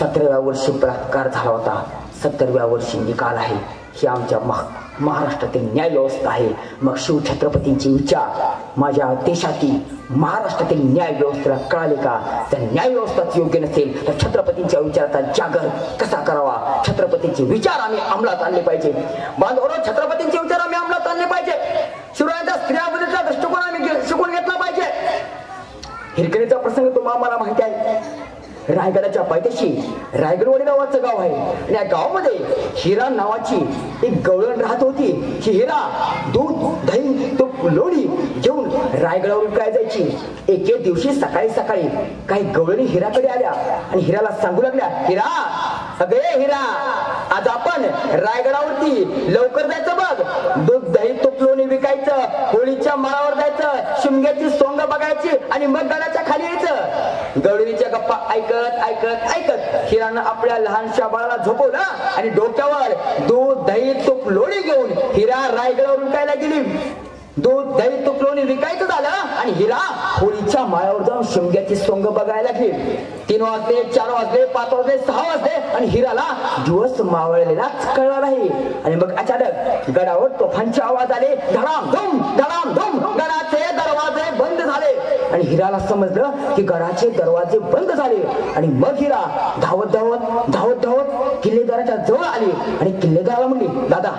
17व्या वर्षी बलात्कार झाला होता, 70व्या वर्षी निकाल आहे. ही आमच्या महाराष्ट्रातील न्याय व्यवस्था आहे. मग शिवछत्रपतींचे विचार माझ्या देशातील महाराष्ट्रातील न्याय व्यवस्थेला कळाले का? जर न्याय व्यवस्थाच योग्य नसेल तर छत्रपतींच्या विचाराचा जागर कसा करावा? छत्रपतींचे विचार आम्ही अंमलात आणले पाहिजे. बांधवरो, छत्रपतींचे विचार आम्ही अंमलात आणले पाहिजे. शिवरायांच्या स्त्रियाबद्दलचा दृष्टिकोन आम्ही शिकून घेतला पाहिजे. हिरकणीचा प्रसंग तुम्हाला मला माहिती आहे. रायगडाच्या पायथ्याशी रायगडवाडी नावाचं गाव आहे. आणि या गावामध्ये हिरा नावाची एक गवळण राहत होती. ही हिरा दूध, दही, तूप, लोणी घेऊन रायगडावरून काय जायची. एके दिवशी सकाळी सकाळी काही गवळणी हिराकडे आल्या आणि हिराला सांगू लागल्या, हिरा, अगे हिरा, आज आपण रायगडावरती लवकर जायचं बघ. दूध, दही, तूप, लोणी विकायचं, होळीच्या माळावर जायचं, शिमग्याची सोंग बघायची आणि मग गडाच्या खाली यायचं. गवळणीच्या गप्पा ऐकत ऐकत ऐकत हिरानं आपल्या लहानशा बाळाला झोपवलं आणि डोक्यावर दूध, दही, तूप, लोणी घेऊन हिरा रायगडावरून विकायला गेली. दूध, दही, तूप, लोणी विकायचं झालं आणि हिरा होळीच्या माळावर जाऊन शिमग्याची सोंग बघायला लागली. 3 वाजले, 4 वाजले, 5 वाजले, 6 वाजले आणि हिराला दिवस मावळलेलाच कळला नाही. आणि मग अचानक गडावर तोफांचे आवाज आले. धडामधूम धडामधूम गडाचे दरवाजे बंद झाले आणि हिराला समजलं की गडाचे दरवाजे बंद झाले. आणि मग हिरा धावत धावत धावत धावत किल्लेदाराच्या जवळ आली आणि किल्लेदाराला म्हणली, दादा,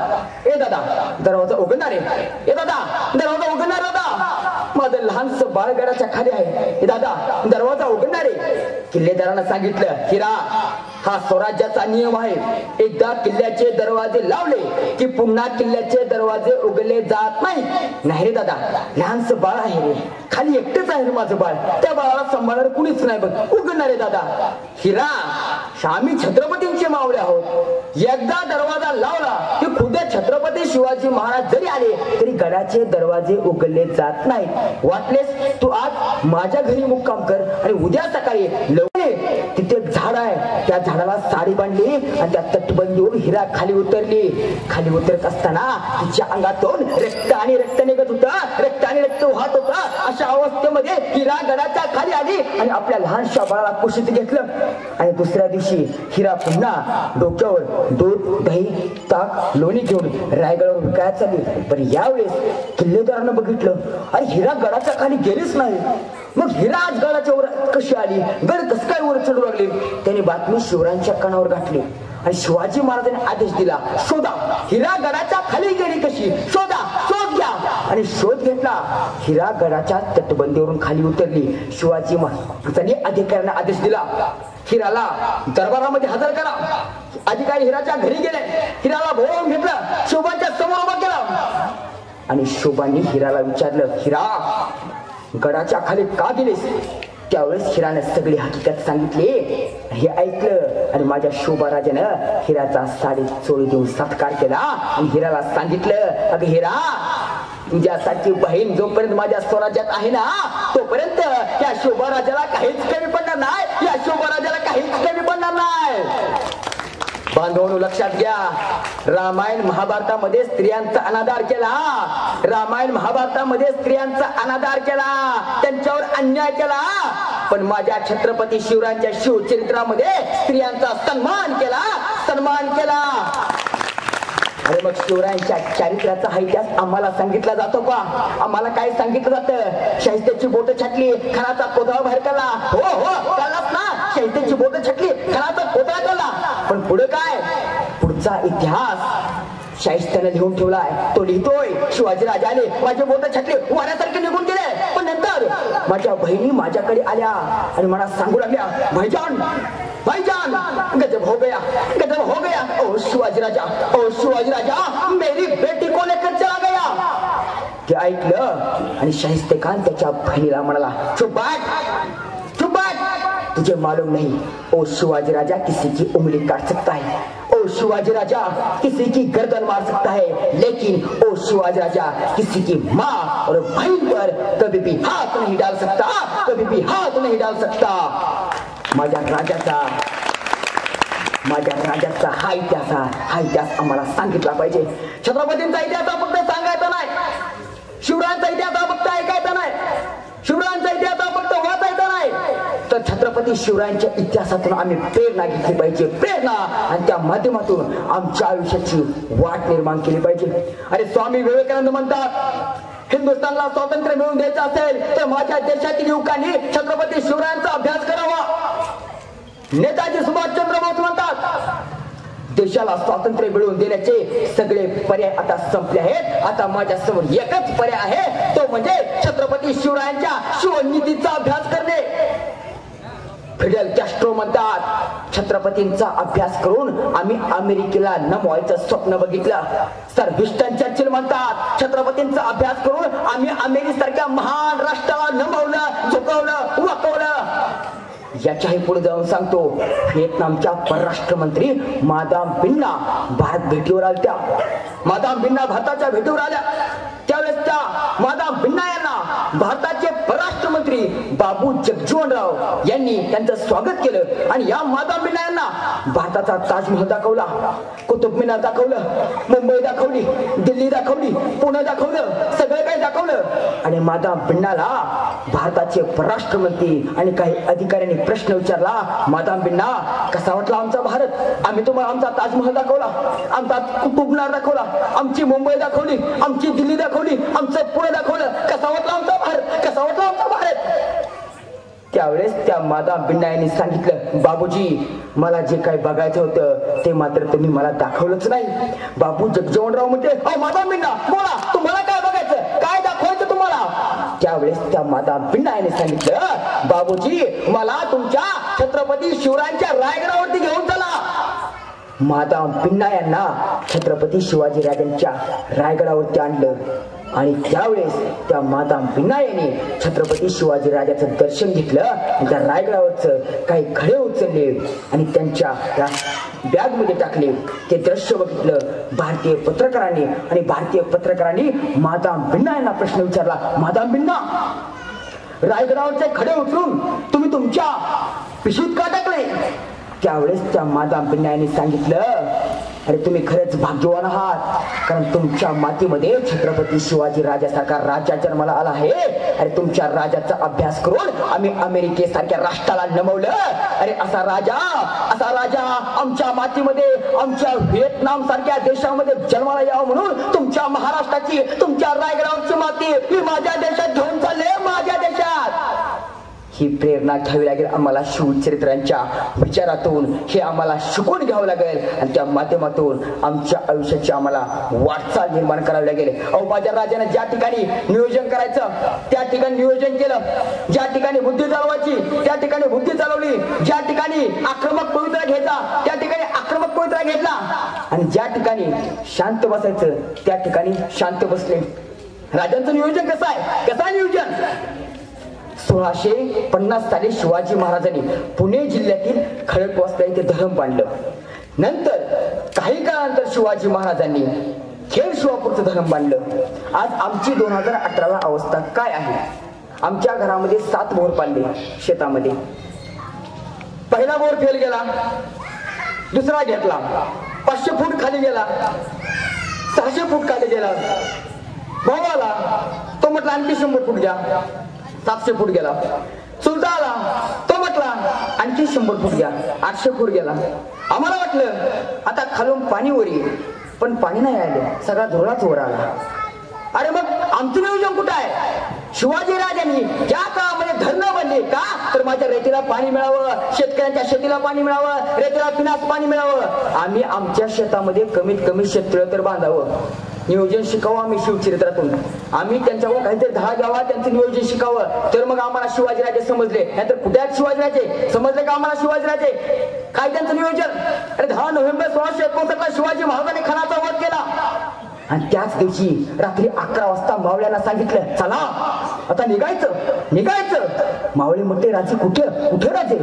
ए दादा, दरवाजा उघडणार आहे. ए दादा, दरवाजा उघडणार. दादा, माझं लहानसं बाळ गडाच्या खाली आहे. दादा, दरवाजा उघडणार आहे. किल्लेदारानं सांगितलं, हिरा, हा स्वराज्याचा नियम आहे. एकदा किल्ल्याचे दरवाजे लावले की पुन्हा किल्ल्याचे दरवाजे उघडले जात नाही. नाही रे दादा, लहानसं बाळ आहे रे, खाली एकटेच आहे रे माझं बाळ, त्या बाळाला सांभाळणार कुणीच नाही बघ, उघडणार आहे. दादा, हिरा, आम्ही छत्रपतींचे मावळे आहोत. एकदा दरवाजा लावला की खुद छत्रपती शिवाजी महाराज जरी आले तरी गडाचे दरवाजे उघडले जात नाहीत. वाटलेस तू आज माझ्या घरी मुक्काम कर आणि उद्या सकाळी तिथे झाड आहे, त्या झाडाला साडी बांधली आणि त्या तटबंदीवरून हिरा खाली उतरली. खाली उतरत असताना तिच्या अंगातून रक्त आणि रक्त निघत होता, रक्त आणि रक्त वाहत होता. अशा अवस्थेमध्ये हिरा गडाच्या खाली आली आणि आपल्या लहानशा बाळाला कुशीत घेतलं. आणि दुसऱ्या दिवशी हिरा पुन्हा डोक्यावर दूध, दही, ताक, लोणी घेऊन रायगडावर विकायला चालली. पण यावेळेस किल्लेदारानं बघितलं, अरे हिरा गडाच्या खाली गेलीच नाही. मग हिरा आज गडाच्या वर कशी आली, गड कसं काय वर चढू लागली. त्याने बातमी शिवरायांच्या कानावर घातली आणि शिवाजी महाराजांनी आदेश दिला, शोधा, हिरा गडाच्या खाली गेली कशी, शोधा, शोध घ्या. आणि शोध घेतला. हिरा गडाच्या तटबंदीवरून खाली उतरली. शिवाजी महाराजांनी अधिकाऱ्यांना आदेश दिला, हिराला दरबारामध्ये हजर करा. अधिकारी हिराच्या घरी गेले, हिराला बोलावून घेतलं, शोभाच्या समोर उभा केला आणि शोभांनी हिराला विचारलं, हिरा, गडाच्या खाली का गेलीस? त्यावेळेस हिराने सगळी हकीकत सांगितली. हे ऐकलं आणि माझ्या शोभा राजानं हिराचा साडी चोळी देऊन सत्कार केला आणि हिराला सांगितलं, अगं हिरा, तुझ्यासारखी बहीण जोपर्यंत माझ्या स्वराज्यात आहे ना तोपर्यंत या शोभा राजाला काहीच कमी पडणार नाही, या शोभा राजाला काहीच कमी पडणार नाही. बांधवांनो, लक्षात घ्या, रामायण महाभारतामध्ये स्त्रियांचा अनादर केला. रामायण महाभारतामध्ये स्त्रियांचा अनादर केला, त्यांच्यावर अन्याय केला. पण माझ्या छत्रपती शिवरायांच्या शिवचरित्रामध्ये स्त्रियांचा सन्मान केला, सन्मान केला. अरे मग शिवरायांच्या चरित्राचा हा इतिहास आम्हाला सांगितला जातो का? आम्हाला काय सांगितलं जातं? शाहिस्त्याची बोट छाटली, खणाचा कोथळा बाहेर काढला. हो हो, काढलाच ना, शाहिस्त्याची बोट छाटली, खणाचा कोथळा काढला. पण पुढे काय? पुढचा इतिहास शाहिस्त्याने लिहून ठेवलाय. तो लिहितोय, शिवाजी राजाने माझे बोट छाटले, वाऱ्यासारखे निघून गेले. पण नंतर माझ्या बहिणी माझ्याकडे आल्या आणि मला सांगू लागल्या, भाईजान, भाईजान, गजब हो गया, गजब हो गया. ओ शिवाजी राजा, ओ शिवाजी राजा, मेरी बेटी को लेकर चला गया. ते ऐकलं आणि शाहिस्ते खान त्याच्या बहिणीला म्हणाला, चुप बैठ, चुप बैठ, तुझे मालूम नहीं ओ शिवाजी राजा किसी की उंगली काट सकता है, ओ शिवाजी राजा किसी की गर्दन मार सकता है, लेकिन ओ शिवाजी राजा किसी की माँ और बहन पर कभी भी हाथ नहीं डाल सकता, कभी भी हाथ नहीं डाल सकता. माझ्या राजाचा हा इतिहास आम्हाला सांगितला पाहिजे. छत्रपतींचा इतिहास फक्त सांगायचा नाही, शिवरायांचा इतिहास फक्त ऐकायचा नाही, शिवरायांचा इतिहास फक्त वाचायचा नाही, तर छत्रपती शिवरायांच्या इतिहासातून आम्ही प्रेरणा घेतली पाहिजे, प्रेरणा, आणि त्या माध्यमातून आमच्या आयुष्याची वाट निर्माण केली पाहिजे. अरे स्वामी विवेकानंद म्हणतात, हिंदुस्थानला स्वातंत्र्य मिळवून द्यायचं असेल तर माझ्या देशातील युवकांनी छत्रपती शिवरायांचा अभ्यास करावा. नेताजी सुभाषचंद्र बोस म्हणतात, देशाला स्वातंत्र्य मिळवून देण्याचे सगळे पर्याय आता संपले आहेत. आता माझ्या समोर एकच पर्याय आहे, तो म्हणजे छत्रपती शिवरायांच्या शिवनीतीचा अभ्यास करणे. फिडेल कॅस्ट्रो म्हणतात, छत्रपतींचा अभ्यास करून आम्ही अमेरिकेला नमवायचं स्वप्न बघितलं. सर विस्टन चर्चिल म्हणतात, छत्रपतींचा अभ्यास करून आम्ही अमेरिकेसारख्या महान राष्ट्राला नमवलं, झुकवलं, वाकवलं. याच्याही पुढे जाऊन सांगतो, व्हिएतनामच्या परराष्ट्र मंत्री मादाम बिन्ना भारत भेटीवर आल्या. मादाम बिन्ना भारताच्या भेटीवर आल्या त्यावेळेस त्या मादाम बिन्ना यांना भारताचे परराष्ट्र मंत्री बाबू जगजीवनराव यांनी त्यांचं स्वागत केलं. आणि या मादाम बिन्ना यांना भारताचा ताजमहल दाखवला, कुतुब मिनार दाखवलं, मुंबई दाखवली, दिल्ली दाखवली, पुणे दाखवलं, सगळं काही दाखवलं. आणि मादाम बिन्नाला भारताचे परराष्ट्र मंत्री आणि काही अधिकाऱ्यांनी प्रश्न विचारला, मादाम बिन्ना कसा वाटला आमचा भारत? आम्ही तुम्हाला आमचा ताजमहल दाखवला, आमचा कुतुब मिनार दाखवला, आमची मुंबई दाखवली, आमची दिल्ली दाखवली, आमचं पुणे दाखवलं, कसा वाटला आमचा भारत? कसा वाटला आमचा भारत? त्यावेळेस त्या मादाम बिन्ना यांनी सांगितलं, बाबूजी मला जे काही बघायचं होतं ते मात्र तुम्ही मला दाखवलंच नाही. बाबू जगजीवनराव म्हणते, मादाम बिन्ना बोला, तुम्हाला काय बघायचं, काय दाखवायचं तुम्हाला? त्यावेळेस त्या मादाम बिन्ना यांनी सांगितलं, बाबूजी मला तुमच्या छत्रपती शिवरायांच्या रायगडावरती घेऊन चला. मादाम बिन्ना यांना छत्रपती शिवाजी राजांच्या रायगडावरती आणलं. आणि त्यावेळेस त्या मादाम बिन्ना यांनी छत्रपती शिवाजी राजाचं दर्शन घेतलं. आणि त्या रायगडावरचं काही खडे उचलले आणि त्यांच्या बॅग मध्ये टाकले. ते दृश्य बघितलं भारतीय पत्रकारांनी. आणि भारतीय पत्रकारांनी मादाम बिन्ना यांना प्रश्न विचारला, मादाम बिन्ना रायगडावरचे खडे उचलून तुम्ही तुमच्या पिशवीत का टाकले? त्यावेळेस त्या मादाम बिन्ना यांनी सांगितलं, अरे तुम्ही खरंच भाग्यवान आहात, कारण तुमच्या मातीमध्ये छत्रपती शिवाजी राजासारखा राजा जन्माला आला आहे. अरे तुमच्या राजाचा अभ्यास करून आम्ही अमेरिकेसारख्या राष्ट्राला नमवलं. अरे असा राजा आमच्या मातीमध्ये, आमच्या व्हिएतनाम सारख्या देशामध्ये जन्माला यावं म्हणून तुमच्या महाराष्ट्राची, तुमच्या रायगडावरची माती ही माझ्या देशात घेऊन चालले, माझ्या देशात. ही प्रेरणा घ्यावी लागेल आम्हाला शिवचरित्रांच्या विचारातून. हे आम्हाला शिकून घ्यावं लागेल आणि त्या माध्यमातून आमच्या आयुष्याची आम्हाला वाटचाल निर्माण करावी लागेल. माझ्या राजाने ज्या ठिकाणी नियोजन करायचं त्या ठिकाणी नियोजन केलं, ज्या ठिकाणी बुद्धी चालवायची त्या ठिकाणी बुद्धी चालवली, ज्या ठिकाणी आक्रमक पवित्रा घ्यायचा त्या ठिकाणी आक्रमक पवित्रा घेतला, आणि ज्या ठिकाणी शांत बसायचं त्या ठिकाणी शांत बसले. राजांचं नियोजन कसं आहे? कसं आहे नियोजन? 1650 साली शिवाजी महाराजांनी पुणे जिल्ह्यातील खडकवासला येथे धरण बांधलं. नंतर काही काळानंतर शिवाजी महाराजांनी खेड शिवापूरचं धरण बांधलं. आज आमची 2018 अवस्था काय आहे? आमच्या घरामध्ये 7 बोर पाडले शेतामध्ये. पहिला बोर फेल गेला, दुसरा घेतला, 500 फूट खाली गेला, 600 फूट खाली गेला. भाऊ आला, तो म्हटला आणखी 100 फूट घ्या, 700 फूट गेला. चुलता आला, तो म्हटला आणखी 100 फूट घ्या, 800 फूट गेला. आम्हाला वाटलं आता खालून पाणी वर येईल, पण पाणी नाही आलं, सगळा धोराच वर आला. अरे मग आमचं नियोजन कुठं आहे? शिवाजी राजांनी ज्या काळामध्ये धरणं बांधली का, तर माझ्या रेतीला पाणी मिळावं, शेतकऱ्यांच्या शेतीला पाणी मिळावं, रेतीला पिण्यास पाणी मिळावं. आम्ही आमच्या शेतामध्ये कमीत कमी शेततळं तर बांधावं. नियोजन शिकावं आम्ही शिवचरित्रातून. आम्ही त्यांच्याकडून काहीतरी धागा घ्यावा, त्यांचं नियोजन शिकावं, तर मग आम्हाला शिवाजीराजे समजले. नाहीतर कुठे आहेत शिवाजीराजे? समजले का आम्हाला शिवाजीराजे? काय त्यांचं नियोजन? अरे 10 नोव्हेंबर 1659 शिवाजी महाराजांनी खानाचा वध केला. आणि त्याच दिवशी रात्री 11 वाजता मावळ्यांना सांगितलं, चला आता निघायचं. मावळे म्हटले, राजे कुठे राजे?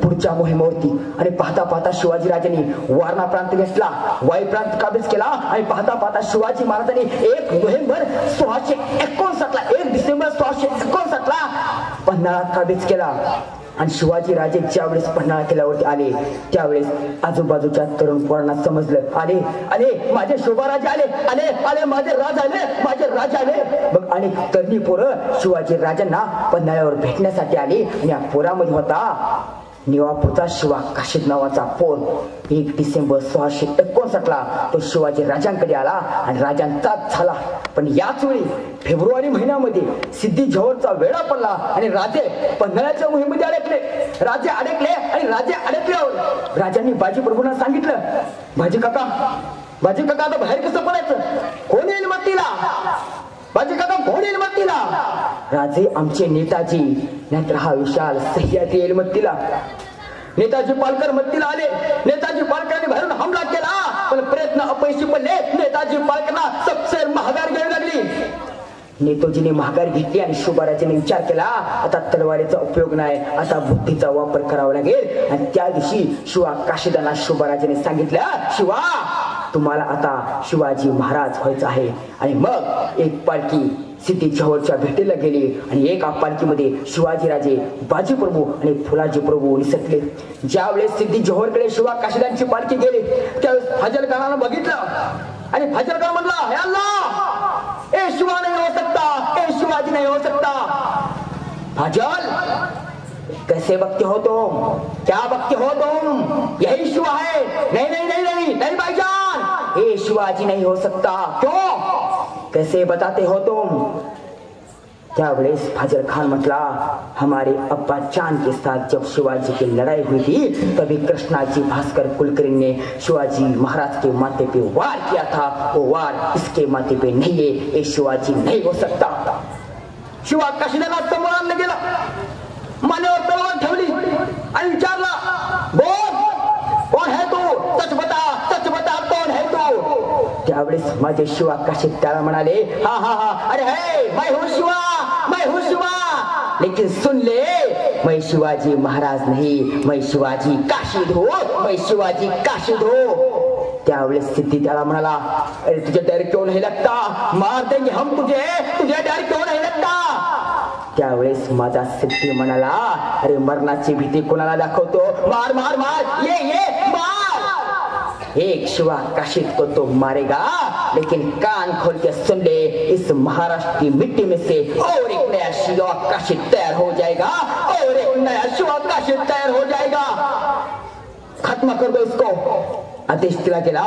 पुढच्या मोहिमेवरती. आणि पाहता पाहता शिवाजी राजांनी वारणा प्रांत घेतला, वाई प्रांत काबीज केला. आणि पाहता पाहता शिवाजी महाराजांनी 1 नोव्हेंबर 1659 1 डिसेंबर 1659 पन्हाळा काबीज केला. आणि शिवाजी राजे ज्यावेळेस पन्हाळा किल्ल्यावरती आले त्यावेळेस आजूबाजूच्या तरुण पोरांना समजलं, आले आले माझे शोभाराजे आले, आले आले माझे राज आले, माझे राज आले. मग अनेक तरुणी पोरं शिवाजी राजांना पन्हाळ्यावर भेटण्यासाठी आली आणि या पोरामध्ये होता निवापूरचा शिवा काशीद नावाचा पोर. 1 डिसेंबर 1659 तो शिवाजी राजांकडे आला आणि राजांचाच झाला. पण याच वेळी फेब्रुवारी महिन्यामध्ये सिद्धी जोहरचा वेळा पडला आणि राजे पन्हाळ्याच्या मोहिमेमध्ये अडकले. राजे अडकल्यावर राजांनी बाजी प्रभूंना सांगितलं, बाजी काका आता बाहेर कसं पडायचं, कोण येईल मदतीला, बाजी काका कोण येईल मदतीला. राजे आमचे नेताजी नाहीतर हा विशाल सह्याद्री येईल मदतीला. नेताजी पालकर मदतीला आले. नेताजी पालकरांनी बाहेरून हमला केला पण प्रयत्न अपयशी पडले. नेताजी पालकरांना सबसे महागार घ्यावी लागली. नेताजीने महागार घेतली आणि शिवराजांनी विचार केला, आता तलवारीचा उपयोग नाही, आता बुद्धीचा वापर करावा लागेल. आणि त्या दिवशी शिवा काशीदांना शिवराजांनी सांगितलं, शिवा तुम्हाला आता शिवाजी महाराज व्हायचं आहे. आणि मग एक पालखी सिद्धी जोहरच्या भेटीला गेली आणि एका पालखीमध्ये शिवाजीराजे, बाजी प्रभू आणि फुलाजी प्रभू निसटले. ज्यावेळेस सिद्धी जोहरकडे शिवा काशीदांची पालखी गेली त्यावेळेस फाजल खानानं बघितलं आणि फाजल खान म्हणला, हे अल्लाह, ए शिवा नहीं हो सकता, ए शिवाजी नहीं हो सकता. फाजल कैसे बकते हो तुम, क्या बकते हो तुम, यही शिवा है. नहीं नहीं नहीं नहीं नहीं भाईजान, ए शिवाजी नहीं हो सकता. क्यों, कैसे बताते हो तुम. त्यावेळेस फाजल खान म्हटला, हमारे अब्बा चांद के साथ जब शिवाजी की लड़ाई हुई थी तभी कृष्णाजी भास्कर कुलकर्णी ने शिवाजी महाराज के माथे पे वार किया था, वो वार इसके माथे पे नहीं है, ये शिवाजी नहीं हो सकता. शिवा काशीदांना समोर आणलं गेलं, मानेवर तलवार ठेवली आणि विचारला, बोल कौन है तू, सच बता कौन है तू. त्यावेळेस माझे शिवा काशीद त्याला म्हणाले, हा हा हा, अरे है मैं हूँ शिवा, लेकिन सुन ले, मैं शिवाजी महाराज नहीं, मैं शिवाजी काशीद हूँ, मैं शिवाजी काशीद हूँ. त्यावेळेस सिद्धी त्याला म्हणाला, अरे तुझे डर क्यों नहीं लगता, मार देंगे हम तुझे डर क्यों नहीं लगता. त्यावेळेस माझा सिद्धी म्हणाला, अरे मरणाची भीती कोणाला दाखवतो, मार मार मार, ये मार. एक शिवा काशीद को तो मारेगा, लेकिन कान खोल के सुन ले, इस महाराष्ट्र की मिट्टी में से और एक नया शिवा काशीद तैयार हो जाएगा, और एक नया शिवा काशीद तैयार हो जाएगा. खत्म कर दो इसको. आदेश दिला गेला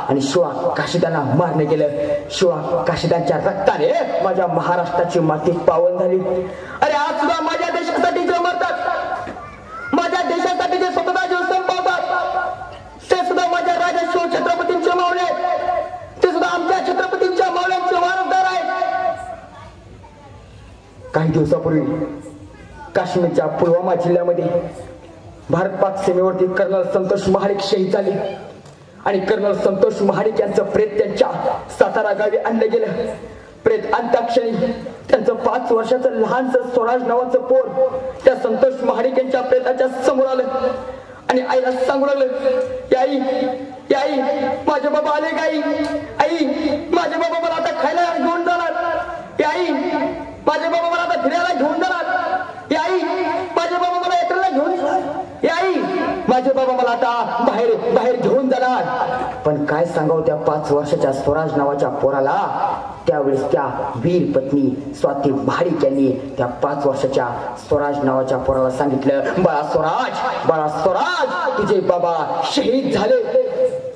आणि शिवा काशीदांना मारणे गेलं. शिवा काशीदांच्या रक्ताने माझ्या महाराष्ट्राची माती पावन झाली. अरे आज सुद्धा माझ्या देशासाठी जे मरतात, माझ्या देशासाठी जे स्वतःचा जीव संपवतात, ते सुद्धा माझ्या राजा शिव छत्रपतींचे मावळे, ते सुद्धा आमच्या छत्रपतींच्या मावळ्यांचे वारसदार आहेत. काही दिवसापूर्वी काश्मीरच्या पुलवामा जिल्ह्यामध्ये भारत पाक सीमेवरती कर्नल संतोष महाडिक शहीद झाले आणि कर्नल संतोष महाडिक यांचं प्रेत त्यांच्या सातारा गावी आणलं गेलं. प्रेत आणताक्षणी त्यांचं 5 वर्षाचं लहानसं स्वराज नावाचं पोर त्या संतोष महाडिक यांच्या प्रेताच्या समोर आलं आणि आईला सांगू लागलं, आई माझे बाबा आले का, आई माझे बाबा मला आता खायला घेऊन जाणार, आई माझे बाबा मला आता फिरायला घेऊन जाणार, आई माझे बाबा मला यात्रेला घेऊन जाणार, आई माझे बाबा मला आता बाहेर घेऊन जाणार. पण काय सांगावं त्या 5 वर्षाच्या स्वराज नावाच्या पोराला. त्यावेळेस त्या वीर पत्नी स्वाती महाडिक यांनी त्या 5 वर्षाच्या स्वराज नावाच्या पोराला सांगितलं, बाळा स्वराज तुझे बाबा शहीद झाले.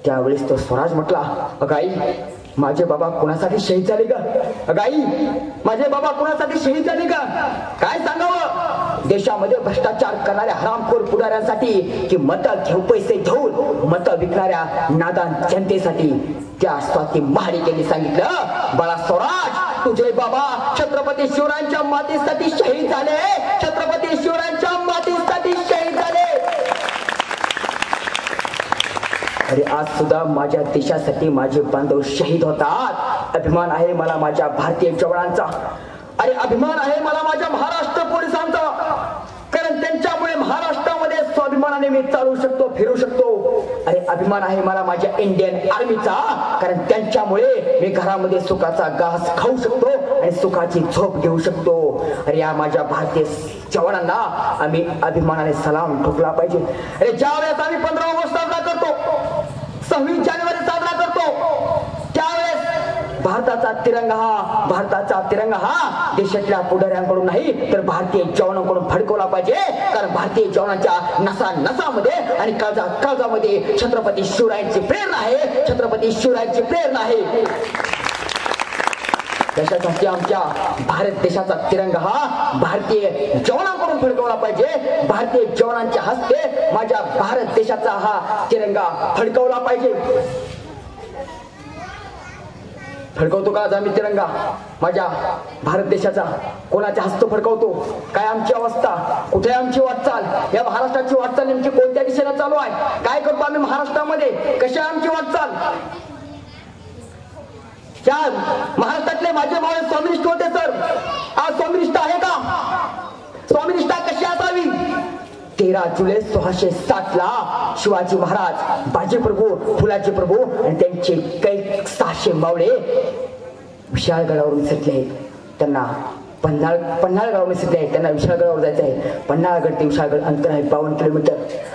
त्यावेळेस तो स्वराज म्हटला, अगाई माझे बाबा कुणासाठी शहीद झाले का, अगाई माझे बाबा कुणासाठी शहीद झाले का. काय सांगावं देशामध्ये भ्रष्टाचार करणाऱ्या हरामखोर पुढाऱ्यांसाठी की पैसे घेऊन मत विकणाऱ्या नादान जनतेसाठी. त्या स्वाती महाडिक यांनी सांगितलं, बाळा स्वराज तुझे बाबा छत्रपती शिवरायांच्या मातीसाठी शहीद झाले, छत्रपती शिवरायांच्या मातीसाठी शहीद झाले. अरे आज सुद्धा माझ्या देशासाठी माझे बांधव शहीद होतात. अभिमान आहे मला माझ्या भारतीय जवानांचा, अरे अभिमान आहे मला माझ्या महाराष्ट्र पोलिसांचा, कारण त्यांच्यामुळे महाराष्ट्रामध्ये स्वाभिमानाने मी चालू शकतो, फिरू शकतो. अरे अभिमान आहे मला माझ्या इंडियन आर्मीचा, कारण त्यांच्यामुळे मी घरामध्ये सुखाचा घास खाऊ शकतो आणि सुखाची झोप घेऊ शकतो. अरे या माझ्या भारतीय जवानांना आम्ही अभिमानाने सलाम ठोकला पाहिजे. अरे ज्यावेळेस आम्ही 15 ऑगस्ट साजरा करतो, 26 जानेवारी साजरा करतो, त्यावेळेस भारताचा तिरंगा हा देशातल्या पुढाऱ्यांकडून नाही तर भारतीय जवानांकडून फडकवला पाहिजे. कारण भारतीय जवानांच्या नसामध्ये आणि काळजामध्ये छत्रपती शिवरायांची प्रेरणा आहे. छत्रपती शिवरायांची प्रेरणा आहे. त्याच्यासाठी आमच्या भारत देशाचा तिरंगा हा भारतीय जवानांकडून फडकवला पाहिजे. भारतीय जवानांच्या हस्ते माझ्या भारत देशाचा हा तिरंगा फडकवला पाहिजे. फडकवतो का आज आम्ही तिरंगा माझ्या भारत देशाचा? कोणाच्या हस्त फडकवतो? काय आमची अवस्था? कुठे आमची वाटचाल? या महाराष्ट्राची वाटचाल नेमकी कोणत्या दिशेने चालू आहे? काय करतो आम्ही महाराष्ट्रामध्ये? कशी आहे आमची वाटचाल? त्या महाराष्ट्रातले माझे मावळे स्वामिनिष्ठ होते सर, आज स्वामिनिष्ठ आहे का? स्वामिनिष्ठा कशी असावी? 13 जुलै 1660 ला शिवाजी महाराज, बाजी प्रभू, फुलाजी प्रभू आणि त्यांचे काही 600 मावळे विशाळगडावरून सुटले आहेत. त्यांना पन्हाळगडावरून सुटले आहेत. त्यांना विशाळगडावर जायचं आहे. पन्हाळगड ते विशाळगड अंतर आहे 52 किलोमीटर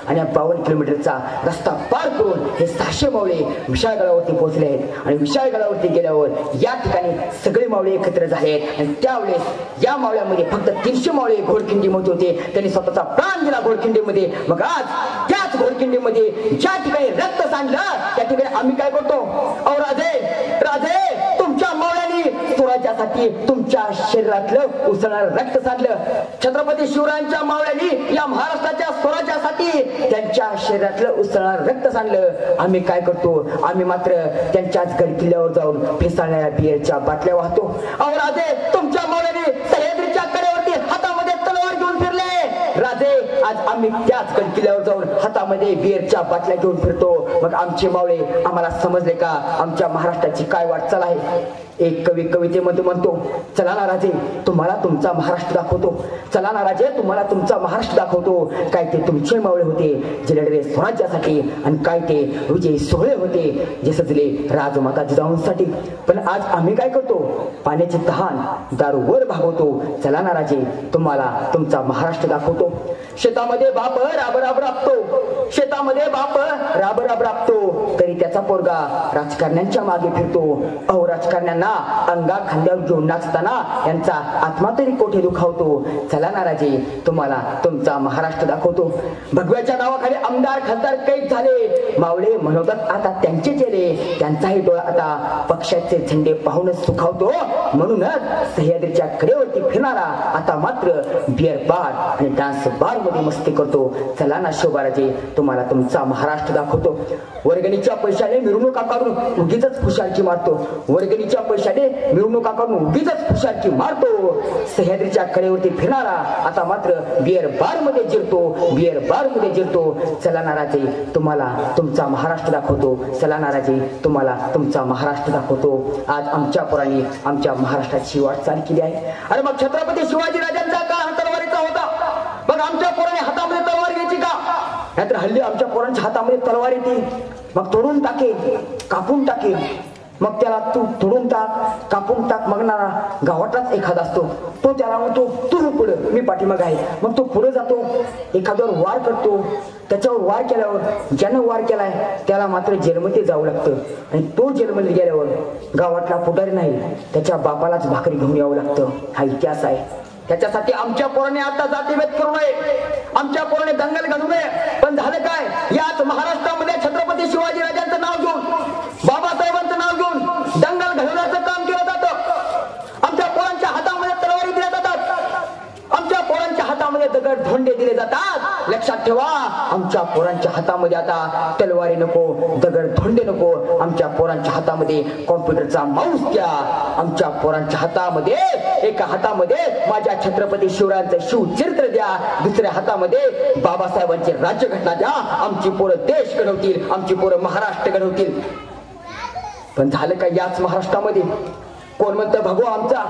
आणि या 52 किलोमीटरचा रस्ता पार करून हे 600 मावळे विशाळगडावरती पोहोचले आहेत. आणि विशाळगडावरती गेल्यावर या ठिकाणी सगळे मावळे एकत्र झाले आहेत. आणि त्यावेळेस या मावळ्यामध्ये फक्त 300 मावळे घोडखिंडीमध्ये होते. त्यांनी स्वतःचा प्राण दिला घोडखिंडीमध्ये. मग आज त्याच घोडखिंडीमध्ये ज्या ठिकाणी रक्त सांडलं त्या ठिकाणी आम्ही काय करतो? अहो राजे तुमच्या मावळ्यांनी स्वराज्यासाठी तुमच्या शरीरातलं उसळणारं रक्त सांडलं. छत्रपती शिवरायांच्या मावळ्यांनी या महाराष्ट्राच्या स्वराज्यासाठी त्यांच्या शरीरातलं उसळणारं रक्त सांडलं. आम्ही काय करतो? आम्ही मात्र त्यांच्याच गडकिल्ल्यावर जाऊन फेसाळणाऱ्या बियरच्या बाटल्या वाहतो. अहो राजे तुमच्या मावळ्यांनी सह्याद्रीच्या कडेवरती हातामध्ये तलवार घेऊन फिरले. राजे आज आम्ही त्याच गडकिल्ल्यावर जाऊन हातामध्ये बियरच्या बाटल्या घेऊन फिरतो. मग आमचे मावळे आम्हाला समजले का आमच्या महाराष्ट्राची काय वाटचाल आहे? एक कवी कवितेमध्ये म्हणतो, चला ना राजे तुम्हाला तुमचा महाराष्ट्र दाखवतो. चला ना राजे तुम्हाला तुमचा महाराष्ट्र दाखवतो. काय ते तुमचे मावळे होते जे लढले स्वराज्यासाठी आणि काय ते विजयी सोहळे होते जे सजले राजमाता जिजाऊंसाठी. पण आज आम्ही काय करतो? पाण्याची तहान दारूवर भागवतो. चला ना राजे तुम्हाला तुमचा महाराष्ट्र दाखवतो. शेतामध्ये बाप राब राबतो, शेतामध्ये बाप राब राबतो, तरी त्याचा पोरगा राजकारण्यांच्या मागे फिरतो. अहो राजकारण्यांना अंगा खांद्यावर घेऊन नाचताना यांचा आत्मा तरी कोठे दुखावतो. चला ना राजे तुम्हाला तुमचा महाराष्ट्र दाखवतो. भगव्याच्या नावाखाली आमदार खासदार कैद झाले. मावळे म्हणतात आता त्यांचे चेले. त्यांचाही डोळा आता पक्षाचे झेंडे पाहूनच सुखावतो. म्हणूनच सह्याद्रीच्या कडेवरती फिरणारा आता मात्र बिअर बार आणि डान्स बार मध्ये मस्ती करतो. चला ना शोभाराजे तुम्हाला तुमचा महाराष्ट्र दाखवतो. वर्गणीच्या पैशाने मिरवणुका काढून उगीच खुशालची मारतो. वर्गणीच्या पैशाने मिरवणुका काढून उगीच खुशालची मारतो. सह्याद्रीच्या कडेवरती फिरणारा आता मात्र बिअर बार मध्ये जिरतो. बिअर बार मध्ये जिरतो. चला ना राजे तुम्हाला तुमचा महाराष्ट्र दाखवतो. चला ना राजे तुम्हाला तुमचा महाराष्ट्र दाखवतो. आज आमच्या पोरांनी आमच्या महाराष्ट्राची वाटचाल केली आहे. अरे मग छत्रपती शिवाजी राजांचा काळ हा तलवारीचा होता. मग आमच्या पोरांनी हातामध्ये तलवार घ्यायची का? नाहीतर हल्ली आमच्या पोरांच्या हातामध्ये तलवार येते. मग तोडून टाकेल, कापून टाकेल. मग त्याला तू तोडून टाक, कापून टाक मागणारा गावातलाच एखादा असतो. तो त्याला म्हणतो तू पुढं, मी पाठीमाग आहे. मग तो पुढे जातो, एखाद्यावर वार करतो. त्याच्यावर वार केल्यावर ज्यानं वार केलाय त्याला मात्र जेलमध्ये जावं लागतं. आणि तो जेलमध्ये गेल्यावर गावातला पुढारी नाही त्याच्या बापालाच भाकरी घेऊन यावं लागतं. हा इतिहास आहे. त्याच्यासाठी आमच्या पोराने आता जातीभेद करू नये, आमच्या पोराने दंगल घडू नये. पण झालं काय? याच महाराष्ट्रामध्ये छत्रपती शिवाजी राजांचं नाव घेऊन, बाबासाहेबांचं नाव घेऊन दंगल घडवण्याचं काम केलं जातं. आमच्या पोरांच्या हातामध्ये तलवारी दिल्या जातात. आमच्या पोरांच्या हातामध्ये दगड धोंडे दिले जातात. लक्षात ठेवा आमच्या पोरांच्या हातामध्ये आता तलवारी नको, दगड धोंडे नको. आमच्या पोरांच्या हातामध्ये कॉम्प्युटरचा माऊस द्या. आमच्या पोरांच्या हातामध्ये एका हातामध्ये माझ्या छत्रपती शिवरायांचं शिवचरित्र द्या, दुसऱ्या हातामध्ये बाबासाहेबांची राज्यघटना द्या. आमची पोरं देश घडवतील, आमची पोरं महाराष्ट्र घडवतील. पण झालं का? याच महाराष्ट्रामध्ये कोण म्हणतं भगवा आमचा,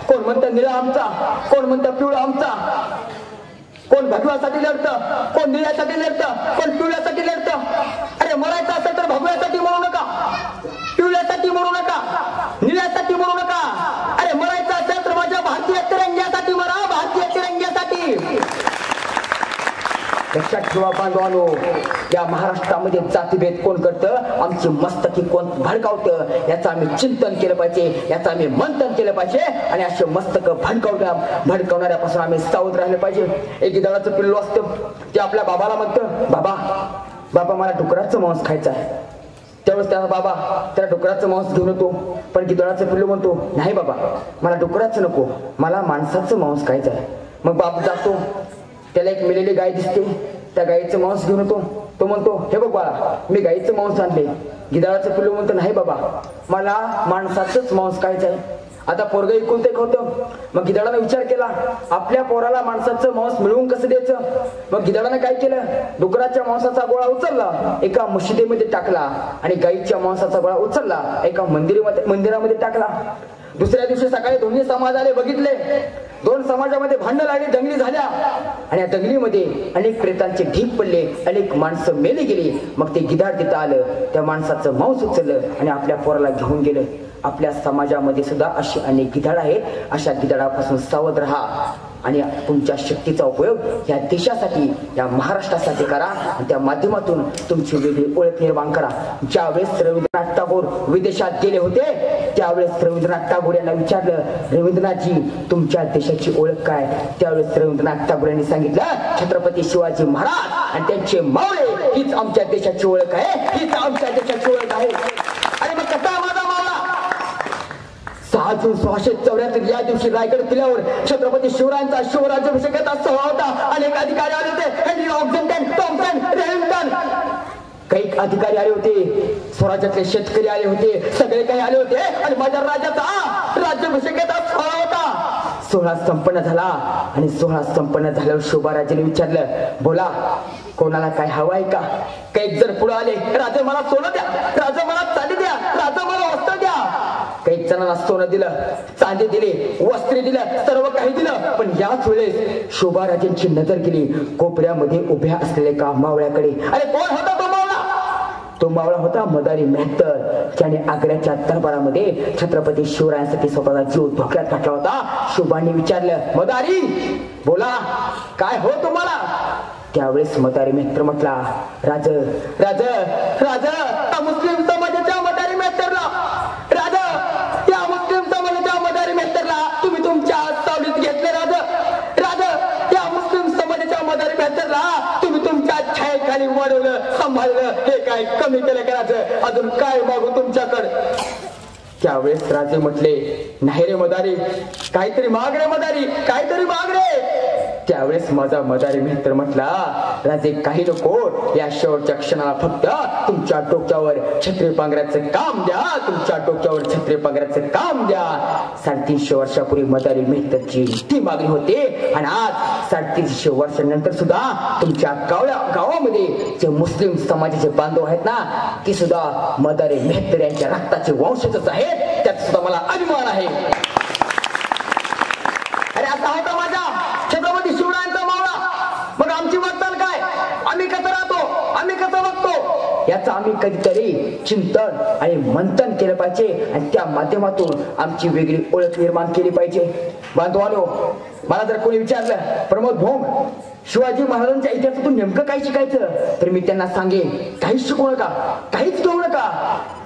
कोण म्हणतं निळा आमचा, कोण म्हणतं पिवळा आमचा. कोण भगव्यासाठी लढतं, कोण निळ्यासाठी लढतं, कोण पिवळ्यासाठी लढतं. अरे मरायचं असेल तर भगव्यासाठी म्हणू नका, पिवळ्यासाठी म्हणू नका, निळ्यासाठी म्हणू नका. अरे मरायचं असेल तर माझ्या भारतीय तिरंग्यासाठी मरा, भारतीय तिरंग्यासाठी. लक्षात ठेवा बांधवांनो, या महाराष्ट्रामध्ये जातीभेद कोण करतं, आमची मस्तकी कोण भडकावतं, याचं आम्ही चिंतन केलं पाहिजे, याचं आम्ही मंथन केलं पाहिजे आणि असे मस्तक भडकवणाऱ्यापासून आम्ही सावध राहिलं पाहिजे. एक गिधाडाचं पिल्लू असतं, ते आपल्या बाबाला म्हणतं, बाबा बाबा मला डुकराचं मांस खायचं आहे. त्यावेळेस त्याचा बाबा त्याला डुकराचं मांस घेऊन येतो. पण गिधाडाचं पिल्लू म्हणतो, नाही बाबा मला डुकराचं नको, मला माणसाचं मांस खायचं आहे. मग बाप जातो, त्याला एक मेलेली गाय दिसते, त्या गायीचं मांस घेऊन येतो. तो म्हणतो, हे बघ बाळा मी गायीचं मांस आणले. गिधाडाचं पिल्लू म्हणतो, नाही बाबा मला माणसाचंच मांस खायचं आहे. आता पोरग ऐकून ते होतं. मग गिधाडानं विचार केला, आपल्या पोराला माणसाचं मांस मिळवून कसं द्यायचं. मग गिधाडानं काय केलं, डुकराच्या मांसाचा गोळा उचलला, एका मशिदीमध्ये टाकला आणि गायीच्या मांसाचा गोळा उचलला, एका मंदिरामध्ये टाकला. दुसऱ्या दिवशी सकाळी दोन्ही समाजाने बघितले, दोन समाजामध्ये भांडण लागली, दंगली झाल्या आणि या दंगलीमध्ये अनेक प्रेतांचे ढीग पडले, अनेक माणसं मेली गेली. मग ते गिधाड तिथं आलं, त्या माणसाचं मांस उचललं आणि आपल्या पोराला घेऊन गेलं. आपल्या समाजामध्ये सुद्धा अशी अनेक गिधाड आहेत. अशा गिधाडापासून सावध राहा आणि तुमच्या शक्तीचा उपयोग या देशासाठी, या महाराष्ट्रासाठी करा आणि त्या माध्यमातून तुमची वेगळी ओळख निर्माण करा. ज्यावेळेस रवींद्रनाथ टागोर विदेशात गेले होते, त्यावेळेस रवींद्रनाथ टागोर यांना विचारलं, रवींद्रनाथजी तुमच्या देशाची ओळख काय. त्यावेळेस रवींद्रनाथ टागोर यांनी सांगितलं, छत्रपती शिवाजी महाराज आणि त्यांचे मावळे हीच आमच्या देशाची ओळख आहे, हीच आमच्या देशाची ओळख आहे. आणि मग कसा माझा मावळा, 6 जून 1674 या दिवशी रायगड किल्ल्यावर छत्रपती शिवरायांचा शिवराज्याभिषेकाचा सोहळा होता. अनेक अधिकारी आले होते, हेनरी ऑक्झेंटन, टॉमसन, रेव्हिंग्टन, काही अधिकारी आले होते, स्वराज्यातले शेतकरी आले होते, सगळे काही आले होते आणि माझ्या राजाचा राज्याभिषेकाचा सोहळा होता. सोहळा संपन्न झाला आणि सोहळा संपन्न झाल्यावर शोभाराजाने विचारलं, बोला कोणाला काय हवं आहे का. काही जर पुढे आले, राजा मला सोनं द्या, राजा मला चांदी द्या, राजा मला वस्त्र द्या. काही जणांना सोनं दिलं, चांदी दिली, वस्त्र दिलं, सर्व काही दिलं. पण याच वेळेस शोभाराजांची नजर गेली कोपऱ्यामध्ये उभ्या असलेल्या एका मावळ्याकडे. अरे कोण होता तो मावळा. तो मावळा होता मदारी मेहतर, ज्याने आग्र्याच्या दरबारामध्ये छत्रपती शिवरायांसाठी स्वतःचा जीव धोक्यात घातला होता. शोभाने विचारलं, मदारी बोला काय हो तुम्हाला. त्यावेळेस मदारी मेहतर म्हटला, राज राज राज मुस्लिम समाजाच्या मदारी मेहतरला, राजा या मुस्लिम समाजाच्या मदारी मेहतरला तुम्ही तुमच्या सावलीत घेतले. राजा या मुस्लिम समाजाच्या मदारी मेहतरला तुम्ही तुमच्या छायेखाली वाढवलं, सांभाळलं. हे काय कमी केलं का राजा, अजून काय मागू तुमच्याकडे. त्यावेळेस राजे म्हटले, नाही रे मदारी, काहीतरी माग रे मदारी, काहीतरी माग रे. त्यावेळेस माझा मदारी मित्र म्हटला, राजे काही नको, या शेवटच्या क्षणाला फक्त तुमच्या डोक्यावर छत्री पांघराचं काम द्या, तुमच्या डोक्यावर छत्री पांघराचं काम द्या. 350 वर्षापूर्वी मदारी मेहतरची ती मागणी होती आणि आज 350 वर्षांनंतर सुद्धा तुमच्या गावामध्ये जे मुस्लिम समाजाचे बांधव आहेत ना, ती सुद्धा मदारी मेहतर यांच्या रक्ताचे वंशजच आहेत. त्यात सुद्धा मला अभिमान आहे. अरे असा होता माझा छत्रपती शिवरायांचा मावळा. मग आमची वाटचाल काय, आम्ही कसं राहतो, आम्ही कसं बघतो, याचं आम्ही कधीतरी चिंतन आणि मंथन केलं पाहिजे आणि त्या माध्यमातून आमची वेगळी ओळख निर्माण केली पाहिजे. बांधवांनो, मला जर कोणी विचारलं, प्रमोद भोंग शिवाजी महाराजांच्या इतिहासातून नेमकं काय शिकायचं, तर मी त्यांना सांगेन, काहीच शिकवू नका, काहीच घेऊ नका.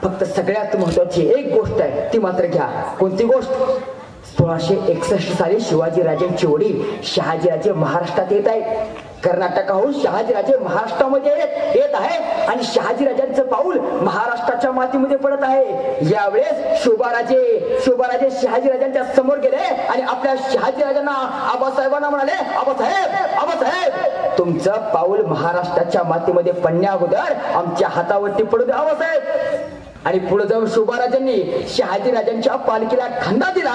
फक्त सगळ्यात महत्वाची एक गोष्ट आहे, ती मात्र घ्या. कोणती गोष्ट. 1661 साली शिवाजी राजांचे वडील शहाजीराजे महाराष्ट्रात येत आहेत. कर्नाटकाहून शहाजीराजे महाराष्ट्रामध्ये येत आहे आणि शहाजीराजांचं पाऊल महाराष्ट्राच्या मातीमध्ये पडत आहे. यावेळेस शोभाराजे शहाजीराजांच्या समोर गेले आणि आपल्या शहाजीराजांना आबासाहेबांना म्हणाले, आबासाहेब तुमचं पाऊल महाराष्ट्राच्या मातीमध्ये पडण्या अगोदर आमच्या हातावरती पडू द्या आबासाहेब. आणि पुढे जाऊन शोभाराजांनी शहाजीराजांच्या पालखीला खांदा दिला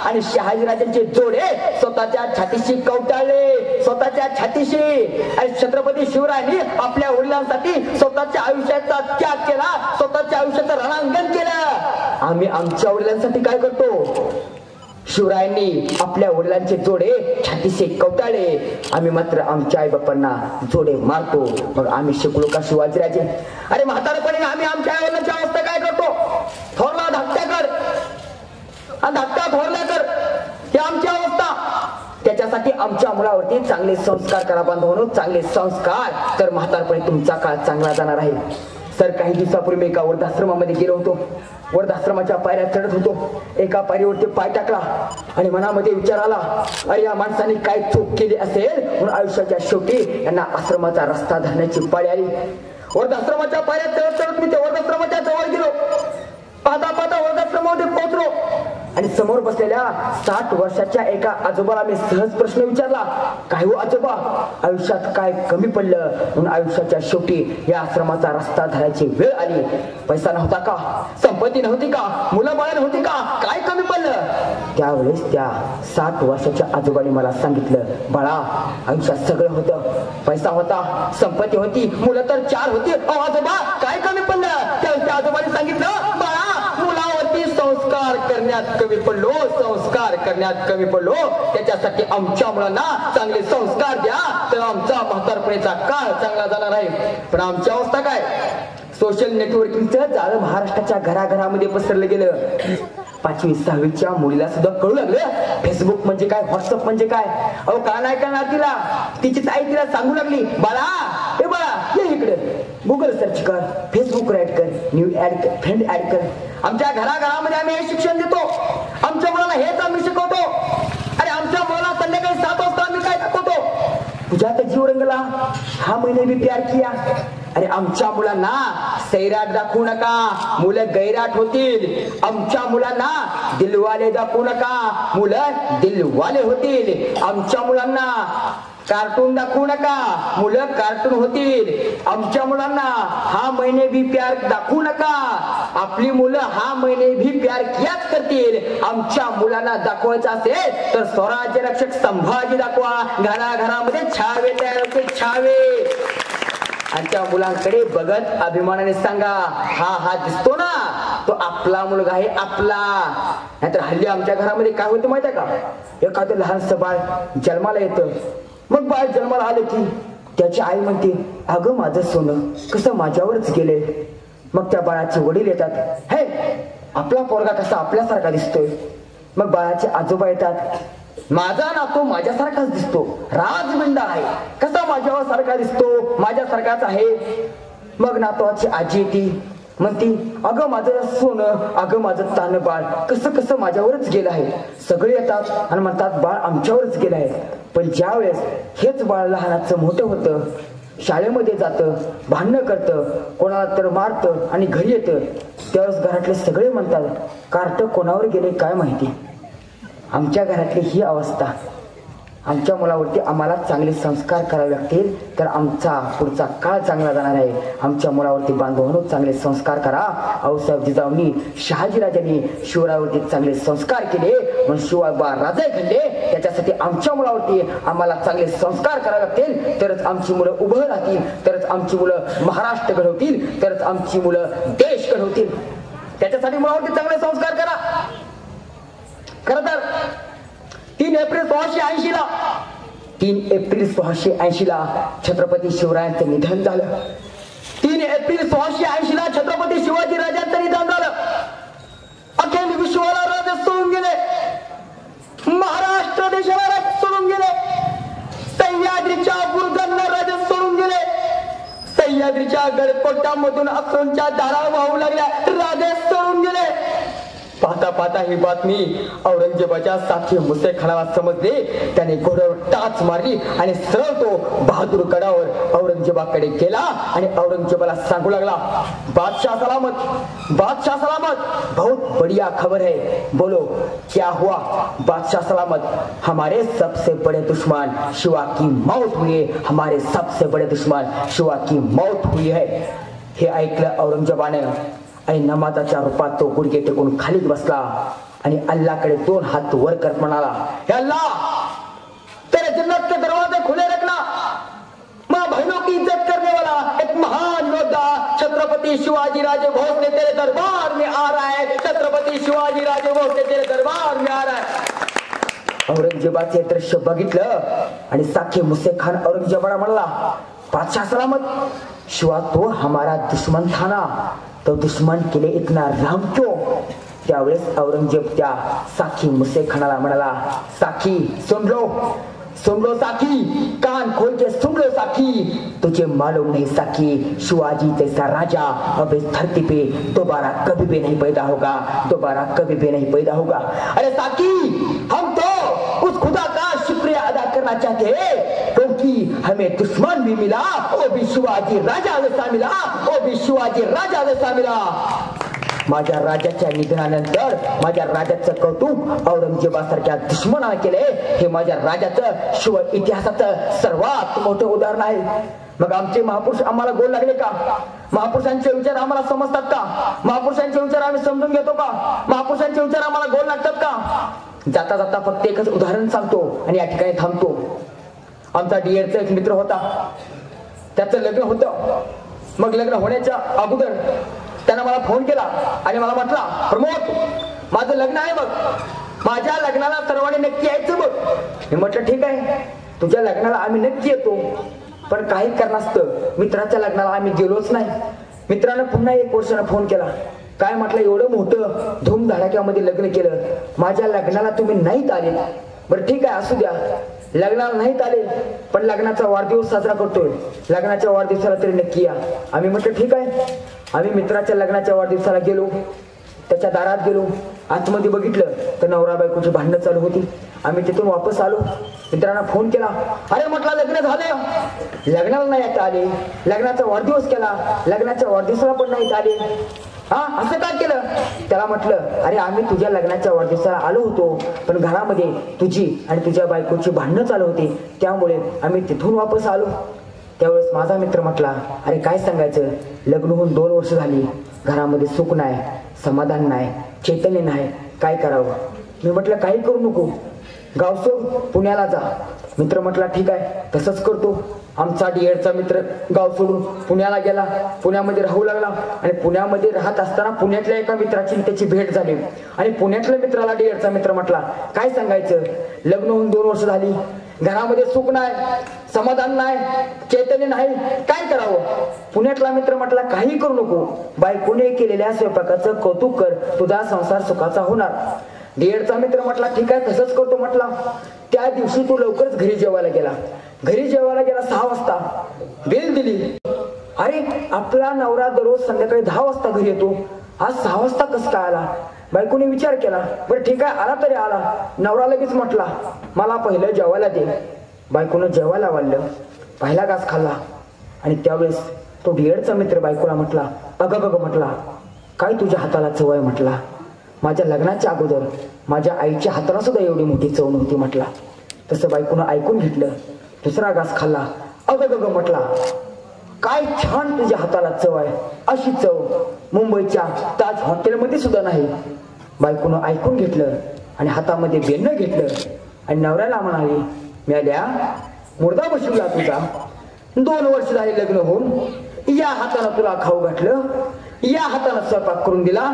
आणि शहाजीराजांचे जोडे स्वतःच्या छातीशी कवटाळले, स्वतःच्या छातीशी. आणि छत्रपती शिवरायांनी आपल्या वडिलांसाठी स्वतःच्या आयुष्याचा त्याग केला, स्वतःच्या आयुष्याचं रणांगण केलं. आम्ही आमच्या वडिलांसाठी काय करतो. शिवरायांनी आपल्या वडिलांचे जोडे छातीशी कवटाळले, आम्ही मात्र आमच्या आई बापांना जोडे मारतो. मग आम्ही शिकलो का शिवाजीराजे. अरे म्हातारपणी आम्ही आमच्या आई वडिलांची अवस्था काय करतो. थोरला धाकट्या कर आणि धाकटा थोरल्या कर, ही आमची अवस्था. त्याच्यासाठी आमच्या मुलावरती चांगले संस्कार करा बांधवांनो, चांगले संस्कार, तर म्हातारपणी तुमचा काळ चांगला जाणार आहे. सर काही दिवसापूर्वी मी एका वृद्धाश्रमामध्ये गेलो होतो. वृद्धाश्रमाच्या पायऱ्या चढत होतो. एका पायरीवरती पाय टाकला आणि मनामध्ये विचार आला, अरे या माणसाने काय चूक केली असेल म्हणून आयुष्याच्या शेवटी यांना आश्रमाचा रस्ता धरण्याची पाळी आली. वृद्धाश्रमाच्या पायऱ्या चढत चढत मी त्या वृद्धाश्रमाच्या जवळ गेलो. पाहता पाहता वृद्धाश्रमामध्ये पोहोचलो आणि समोर बसलेल्या 60 वर्षाच्या एका आजोबाला मी सहज प्रश्न विचारला, काय हो आजोबा, आयुष्यात काय कमी पडलं म्हणून आयुष्याच्या शेवटी या आश्रमाचा रस्ता धरायची वेळ आली? पैसा नव्हता का, संपत्ती नव्हती का, मुलं बाळ नव्हती का, काय कमी पडलं? त्यावेळेस त्या 60 वर्षाच्या आजोबाने मला सांगितलं, बाळा आयुष्यात सगळं होतं, पैसा होता, संपत्ती होती, मुलं तर 4 होती. आजोबा काय कमी पडलं? त्या आजोबाने सांगितलं, बाळा मुलावरती संस्कार करण्यात कमी पडलो, संस्कार करण्यात कमी पडलो. त्याच्यासाठी आमच्या मुलांना चांगले संस्कार द्या, तर आमचा म्हातारपणीचा काळ चांगला जाणार आहे. पण आमची अवस्था काय? सोशल नेटवर्किंगचं जाळं महाराष्ट्राच्या घराघरामध्ये पसरलं गेलं. 5वी 6वीच्या मुलीला सुद्धा कळू लागलं फेसबुक म्हणजे काय, व्हॉट्सअप म्हणजे काय. अहो का नाही करणार तिला? तिचीच आई तिला सांगू लागली, बाळा हे बाळा ये इकडे, गुगल सर्च कर, फेसबुक ऍड कर, न्यू ऍड कर, फ्रेंड ऍड कर. आमच्या घराघरामध्ये आम्ही हे शिक्षण देतो. आमच्या मुलाला हेच आम्ही शिकवतो. अरे आमच्या मुलाला संध्याकाळी 7 वाजता आम्ही काय दाखवतो? तुझ्या तर जीव रंगला, हा मैंने भी प्यार किया. अरे आमच्या मुलांना सैराट दाखवू नका, मुलं गैराट होतील. आमच्या मुलांना दिलवाले दाखवू नका, मुलं दिलवाले होतील. आमच्या मुलांना कार्टून दाखवू नका, मुलं कार्टून होतील. आमच्या मुलांना हा मैंने भी प्यार दाखवू नका, आपली मुलं हा मैंने भी प्यार कियाच करतील. आमच्या मुलांना दाखवायचं असेल तर स्वराज्य रक्षक संभाजी दाखवा. घराघरामध्ये छावे तयार होते, छावे. आणि त्या मुलांकडे बघत अभिमानाने सांगा, हा दिसतो ना, तो आपला मुलगा आहे, आपला. नाहीतर हल्ली आमच्या घरामध्ये काय होतं माहिती आहे का? एखादं लहानसं बाळ जन्माला येतं. मग बाळ जन्माला आलं की त्याची आई म्हणते, अगं माझं सोनं कसं माझ्यावरच गेले. मग त्या बाळाचे वडील येतात, हे आपला पोरगा कसा आपल्यासारखा दिसतोय. मग बाळाचे आजोबा येतात, माझा नातू माझ्यासारखाच दिसतो, राजबिंडा आहे, कसा माझ्यावर सारखा दिसतो, माझ्यासारखाच आहे. मग नातवाची आजी येते, म्हणती, अगं माझं सोनं, अगं माझं तान बाळ कसं कसं माझ्यावरच गेलं आहे. सगळे येतात आणि म्हणतात, बाळ आमच्यावरच गेलं आहे. पण ज्या वेळेस हेच बाळ लहानाचं मोठं होतं, शाळेमध्ये जातं, भांडणं करतं, कोणाला तर मारतं आणि घरी येतं, त्यावेळेस घरातले सगळे म्हणतात, कार्ट कोणावर गेले काय माहिती. आमच्या घरातली ही अवस्था. आमच्या मुलावरती आम्हाला चांगले संस्कार करावे लागतील, तर आमचा पुढचा काळ चांगला जाणार आहे. आमच्या मुलावरती बांधवांनो चांगले संस्कार करा. आऊसाहेब जिजाऊंनी, शहाजीराजांनी शिवरायावरती चांगले संस्कार केले म्हणून शिवाबा राजे घडले. त्याच्यासाठी आमच्या मुलावरती आम्हाला चांगले संस्कार करावे लागतील, तरच आमची मुलं उभं राहतील, तरच आमची मुलं महाराष्ट्र घडवतील, तरच आमची मुलं देश घडवतील. त्याच्यासाठी मुलावरती चांगले संस्कार करा. खरं तर 3 एप्रिल 1680 ला छत्रपती शिवरायांचं निधन झालं. 3 एप्रिल 1680 ला छत्रपती शिवाजी राजांचं निधन झालं. अखिल विश्वाला राजे सोडून गेले, महाराष्ट्र देशाला राजे सोडून गेले, सह्याद्रीच्या बुरुजांना राजे सोडून गेले, सह्याद्रीच्या गडकोटामधून अश्रूंच्या धारा वाहू लागल्या, राजे सोडून गेले. पाहता पाहता ही बातमी औरंगजेबाच्या साथी मुसेखानाला समजली. त्याने घोड्यावर टाच मारली आणि सरळ तो बहादूर गडावर औरंगजेबाकडे गेला आणि औरंगजेबाला सांगू लागला, बादशाह सलामत, बादशाह सलामत, बहुत बढ़िया खबर है, बोलो क्या हुआ. बादशाह सलामत, हमारे सबसे बड़े दुश्मन शिवा की मौत हुई है, हमारे सबसे बड़े दुश्मन शिवा की मौत हुई है. हे ऐकलं औरंगजेबाने आणि नमाजाच्या रूपात तो गुडघे टेकून खाली बसला आणि अल्लाहकडे 2 हात वर करत म्हणाला, हे अल्लाह, तेरे जन्नत के दरवाजे खुले रखना. मां बहनों की इज्जत करने वाला एक महान योद्धा छत्रपति शिवाजी राजे भोसले तेरे दरबार में आ रहा है. छत्रपति शिवाजी राजे भोसले तेरे दरबार में आ रहा है. औरंगजेबाचे दृश्य बघितलं आणि साखे मुसेखान औरंगजेबाला म्हणला, बादशाह सलामत, शिवा तो हमारा दुश्मन था ना, तो दुश्मन के लिए इतना राम क्यों. त्यावेळेस औरंगजेब त्या साखी मुसेखानाला म्हणाला, साखी सुन लो साखी, कान खोल के सुन लो साखी, तुझे मालूम नहीं साखी, शिवाजी जैसा राजा अब इस धरती पे दोबारा कभी भी नहीं पैदा होगा। अरे साखी, हम तो उस खुदा का शुक्रिया अदा करना चाहते हैं क्योंकि हमें दुश्मन भी मिला, वो भी शिवाजी राजा वैसा मिला। माझ्या राजाच्या निधनानंतर माझ्या राजाचं कौतुक औरंगजेबासारख्या दुश्मनाने केले, हे माझ्या राजाचं शिव इतिहासाचं सर्वात मोठं उदाहरण आहे। मग आमचे महापुरुष आम्हाला गोड लागले का? महापुरुषांचे विचार आम्हाला समजतात का? महापुरुषांचे विचार आम्ही समजून घेतो का? महापुरुषांचे विचार आम्हाला गोड लागतात का? जाता जाता फक्त एकच उदाहरण सांगतो आणि या ठिकाणी थांबतो। आमचा डीएडचा एक मित्र होता, त्याचं लग्न होतं। मग लग्न होण्याच्या अगोदर त्यानं मला फोन केला आणि मला म्हटला, प्रमोद माझं लग्न आहे बघ, माझ्या लग्नाला सर्वांनी नक्की यायचं बघ। मी म्हटलं ठीक आहे, तुझ्या लग्नाला आम्ही नक्की येतो, पण काही कारणास्तव मित्राच्या लग्नाला आम्ही गेलोच नाही। मित्रानं पुन्हा 1 वर्षानं फोन केला, काय म्हटलं एवढं मोठं धूमधडाक्यामध्ये लग्न केलं, माझ्या लग्नाला तुम्ही नाहीत आले। बरं ठीक आहे, असू द्या, लग्नाला नाहीत आले पण लग्नाचा वाढदिवस साजरा करतोय, लग्नाच्या वाढदिवसाला तरी नक्की या। आम्ही म्हटलं ठीक आहे। आम्ही मित्राच्या लग्नाच्या वाढदिवसाला गेलो, त्याच्या दारात गेलो, आतमध्ये बघितलं तर नवरा बायकोची भांडणं चालू होती। आम्ही तिथून वापस आलो, मित्रांना फोन केला, अरे म्हटलं लग्न झालं, लग्नाला नाही आले, लग्नाचा वाढदिवस केला, लग्नाच्या वाढदिवसाला पण नाहीत आले, हा असं काय केलं? त्याला म्हटलं, अरे आम्ही तुझ्या लग्नाच्या वाढदिवसाला आलो होतो पण घरामध्ये तुझी आणि तुझ्या बायकोची भांडणं चालू होती, त्यामुळे आम्ही तिथून वापस आलो। त्यावेळेस माझा मित्र म्हटला, अरे काय सांगायचं, लग्न होऊन 2 वर्ष झाली, घरामध्ये सुख नाही, समाधान नाही, चैतन्य नाही, काय करावं? मी म्हटलं काही करू नको, गाव सोड, पुण्याला जा। मित्र म्हटला ठीक आहे, तसंच करतो। आमचा डीएडचा मित्र गाव सोडून पुण्याला गेला, पुण्यामध्ये राहू लागला आणि पुण्यामध्ये राहत असताना पुण्यातल्या एका मित्राची त्याची भेट झाली आणि पुण्यातल्या मित्राला डीएडचा मित्र म्हटला, काय सांगायचं, लग्न होऊन 2 वर्ष झाली, घरामध्ये सुख नाही, समाधान नाही, चैतन्य नाही, काय करावं? पुण्यातला मित्र म्हटला काही करू नको, बायकोने केलेल्या स्वयंपाकाचं कौतुक कर, तुझा संसार सुखाचा होणार। डीएडचा मित्र म्हटला ठीक आहे, तसंच करतो म्हटला। त्या दिवशी तू लवकरच घरी जेवायला गेला 6 वाजता, बेल दिली। अरे आपला नवरा दररोज संध्याकाळी 10 वाजता घरी येतो, आज 6 वाजता कसं काय आला? बायकोने विचार केला, बरं ठीक आहे, आला तरी आला। नवरा लगेच म्हटला, मला पहिलं जेवायला दे। बायकोनं जेवायला वाढलं, पहिला घास खाल्ला आणि त्यावेळेस तो डीएडचा मित्र बायकोला म्हटला, अगं म्हटला, काय तुझ्या हाताला चव आहे म्हटला, माझ्या लग्नाच्या अगोदर माझ्या आईच्या हाताला सुद्धा एवढी मोठी चव नव्हती म्हटला। तसं बायकोनं ऐकून घेतलं, दुसरा घास खाल्ला, अगं म्हटला, काय छान तुझ्या हाताला चव आहे, अशी चव मुंबईच्या ताज हॉटेलमध्ये सुद्धा नाही। बायकोनं ऐकून घेतलं आणि हातामध्ये बेन्न घेतलं आणि नवऱ्याला म्हणाली, मेल्या मुर्दा बसवला तुझा, 2 वर्ष झाले लग्न होऊन, या हातानं तुला खाऊ घातलं, या हातानं स्वयंपाक करून दिला,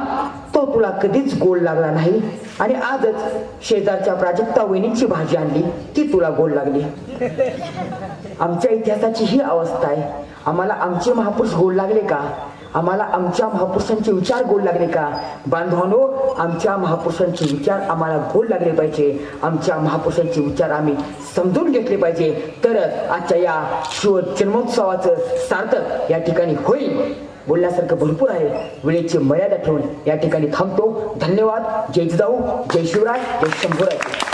तो तुला कधीच गोड लागला नाही आणि आजच शेजारच्या प्राजक्ता वहिनीची भाजी आणली, ती तुला गोड लागली। आमच्या इतिहासाची ही अवस्था आहे। आम्हाला आमचे महापुरुष गोड लागले का? आम्हाला आमच्या महापुरुषांचे विचार गोड लागले का? बांधवांनो, आमच्या महापुरुषांचे विचार आम्हाला गोड लागले पाहिजे, आमच्या महापुरुषांचे विचार आम्ही समजून घेतले पाहिजे, तरच आजच्या या शिव जन्मोत्सवाचं सार्थक या ठिकाणी होईल। बोलण्यासारखं भरपूर आहे, वेळेची मर्यादा ठेवून या ठिकाणी थांबतो। धन्यवाद। जय जिजाऊ, जय शिवराय, जय शंभूराज।